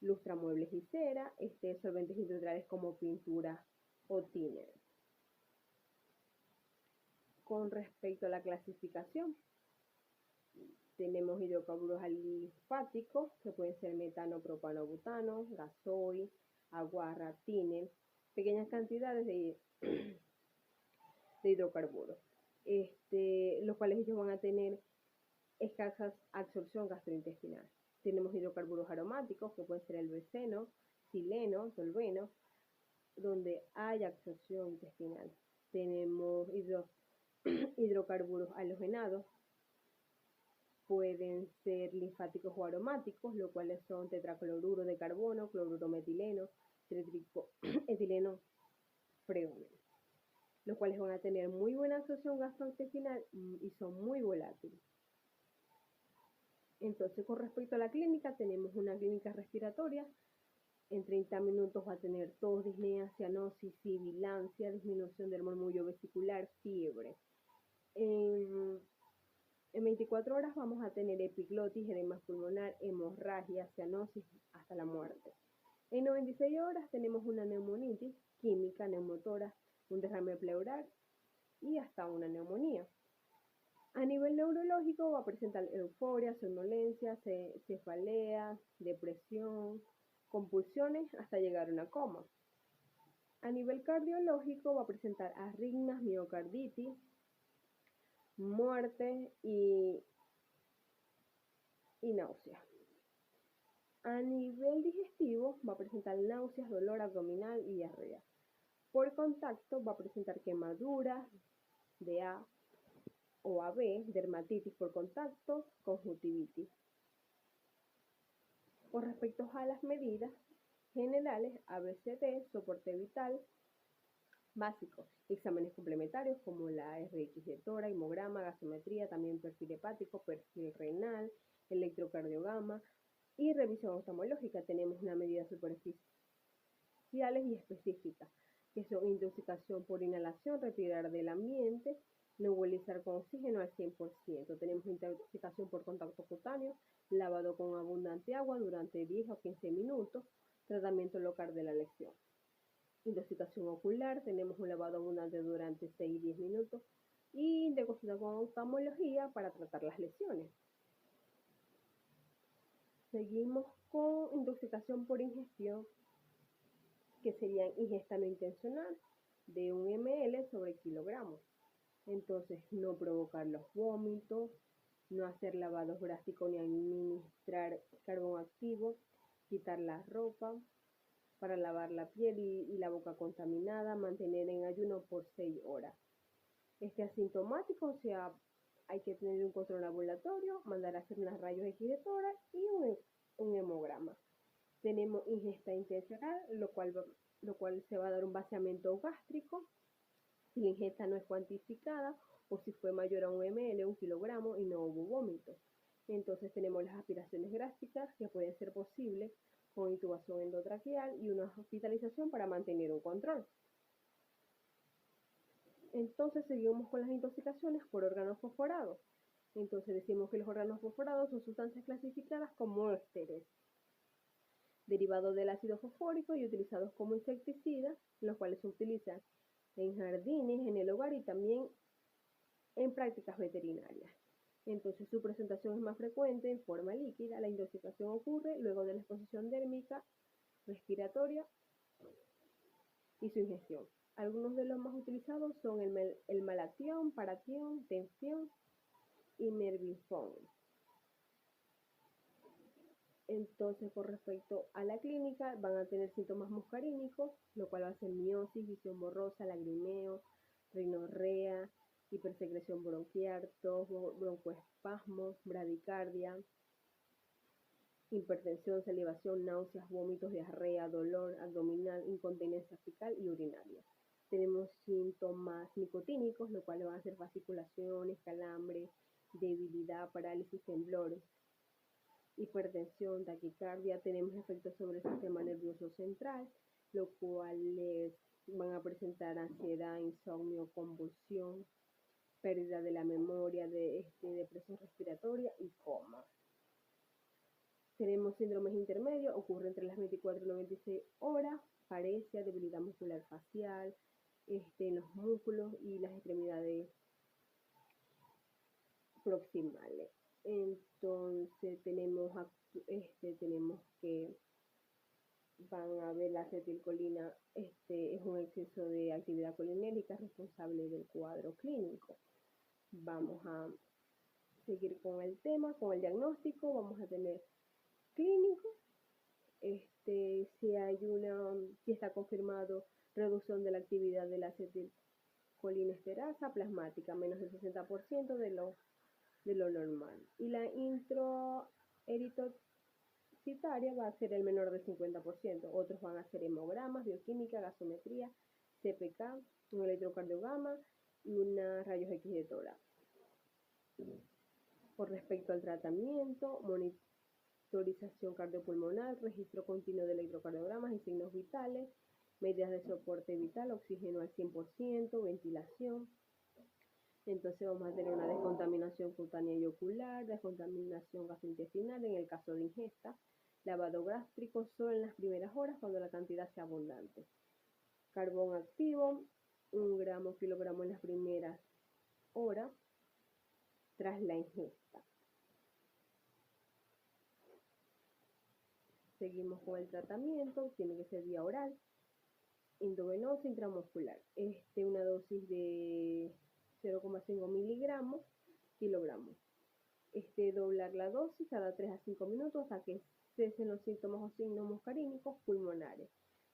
lustramuebles y cera, solventes industriales como pintura o thinner. Con respecto a la clasificación, tenemos hidrocarburos alifáticos, que pueden ser metano, propano, butano, gasoil, aguarra, thinner, pequeñas cantidades de hidrocarburos, los cuales ellos van a tener escasa absorción gastrointestinal. Tenemos hidrocarburos aromáticos, que pueden ser el beceno, sileno, tolueno, donde hay absorción intestinal. Tenemos hidrocarburos halogenados, pueden ser linfáticos o aromáticos, los cuales son tetracloruro de carbono, cloruro metileno, etileno freón, los cuales van a tener muy buena absorción gastrointestinal y son muy volátiles. Entonces, con respecto a la clínica, tenemos una clínica respiratoria. En 30 minutos va a tener tos, disnea, cianosis, sibilancia, disminución del murmullo vesicular, fiebre. En 24 horas vamos a tener epiglotis, edema pulmonar, hemorragia, cianosis, hasta la muerte. En 96 horas tenemos una neumonitis química, neumotórax, un derrame pleural y hasta una neumonía. A nivel neurológico va a presentar euforia, somnolencia, cefalea, depresión, compulsiones hasta llegar a una coma. A nivel cardiológico va a presentar arritmias, miocarditis, muerte y y náuseas. A nivel digestivo va a presentar náuseas, dolor abdominal y diarrea. Por contacto va a presentar quemaduras de A o AB, dermatitis por contacto, conjuntivitis. Con respecto a las medidas generales, ABCD, soporte vital básico, exámenes complementarios como la RX de tórax, hemograma, gasometría, también perfil hepático, perfil renal, electrocardiograma y revisión oftalmológica. Tenemos una medida superficiales y específicas, que son intoxicación por inhalación, retirar del ambiente, nebulizar con oxígeno al 100%. Tenemos intoxicación por contacto cutáneo, lavado con abundante agua durante 10 o 15 minutos, tratamiento local de la lesión. Intoxicación ocular, tenemos un lavado abundante durante 6 y 10 minutos y de consulta con oftalmología para tratar las lesiones. Seguimos con intoxicación por ingestión, que sería ingesta no intencional de 1 ml sobre kilogramos. Entonces, no provocar los vómitos, no hacer lavados drásticos ni administrar carbón activo, quitar la ropa para lavar la piel y la boca contaminada, mantener en ayuno por 6 horas. Asintomático, o sea, hay que tener un control ambulatorio, mandar a hacer unos rayos X de tórax y un hemograma. Tenemos ingesta intencional, lo cual se va a dar un vaciamiento gástrico. Si la ingesta no es cuantificada o si fue mayor a 1 ml, 1 kilogramo y no hubo vómito. Entonces tenemos las aspiraciones gástricas que pueden ser posibles con intubación endotraqueal y una hospitalización para mantener un control. Entonces seguimos con las intoxicaciones por órganos fosforados. Entonces decimos que los órganos fosforados son sustancias clasificadas como ésteres, derivados del ácido fosfórico y utilizados como insecticidas, los cuales se utilizan en jardines, en el hogar y también en prácticas veterinarias. Entonces su presentación es más frecuente en forma líquida. La intoxicación ocurre luego de la exposición dérmica, respiratoria y su ingestión. Algunos de los más utilizados son el malatión, paratión, tensión y merbinfón. Entonces, con respecto a la clínica, van a tener síntomas muscarínicos, lo cual va a ser miosis, visión borrosa, lagrimeo, rinorrea, hipersecreción bronquial, tos, broncoespasmos, bradicardia, hipertensión, salivación, náuseas, vómitos, diarrea, dolor abdominal, incontinencia fecal y urinaria. Tenemos síntomas nicotínicos, lo cual van a ser fasciculaciones, calambre, debilidad, parálisis, temblores, hipertensión, taquicardia. Tenemos efectos sobre el sistema nervioso central, lo cual van a presentar ansiedad, insomnio, convulsión, pérdida de la memoria, depresión respiratoria y coma. Tenemos síndromes intermedios, ocurre entre las 24 y 96 horas, paresia, debilidad muscular facial, en los músculos y las extremidades proximales. Entonces tenemos que van a ver la acetilcolina, es un exceso de actividad colinérgica responsable del cuadro clínico. Vamos a seguir con el tema, con el diagnóstico. Vamos a tener clínico, si está confirmado reducción de la actividad de la acetilcolinesterasa plasmática, menos del 60% de lo normal. Y la intraeritocitaria va a ser el menor del 50%. Otros van a ser hemogramas, bioquímica, gasometría, CPK, un electrocardiograma y una rayos X de tórax. Con respecto al tratamiento, monitorización cardiopulmonar, registro continuo de electrocardiogramas y signos vitales, medidas de soporte vital, oxígeno al 100%, ventilación. Entonces vamos a tener una descontaminación cutánea y ocular, descontaminación gastrointestinal en el caso de ingesta, lavado gástrico solo en las primeras horas cuando la cantidad sea abundante. Carbón activo, 1 gramo kilogramo en las primeras horas tras la ingesta. Seguimos con el tratamiento, tiene que ser vía oral, endovenosa, intramuscular. Una dosis de 0,5 miligramos kilogramos. Doblar la dosis cada 3 a 5 minutos hasta que cesen los síntomas o signos muscarínicos pulmonares,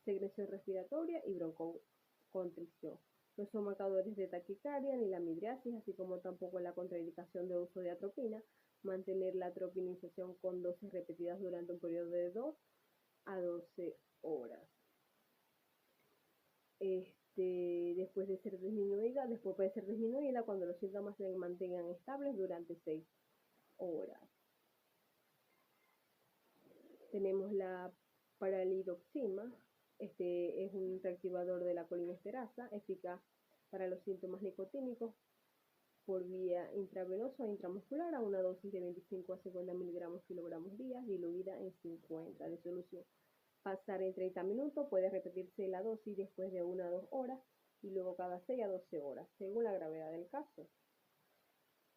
secreción respiratoria y broncoconstricción. No son marcadores de taquicardia ni la midriasis, así como tampoco la contraindicación de uso de atropina. Mantener la atropinización con dosis repetidas durante un periodo de 2 a 12 horas. Después puede ser disminuida cuando los síntomas se mantengan estables durante 6 horas. Tenemos la paralidoxima. Es un reactivador de la colinesterasa, eficaz para los síntomas nicotínicos por vía intravenosa o intramuscular a una dosis de 25 a 50 miligramos kilogramos día, diluida en 50 de solución. Pasar en 30 minutos, puede repetirse la dosis después de 1 a 2 horas y luego cada 6 a 12 horas, según la gravedad del caso.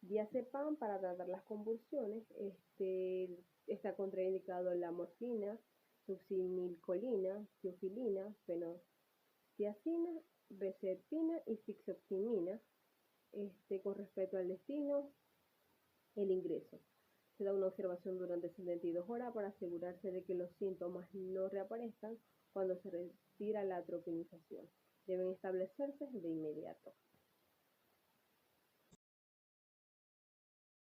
Diazepam para tratar las convulsiones. Está contraindicado la morfina, succinilcolina, teofilina, fenotiazina, reserpina y fixoximina. Con respecto al destino, el ingreso. Se da una observación durante 72 horas para asegurarse de que los síntomas no reaparezcan cuando se retira la atropinización. Deben establecerse de inmediato.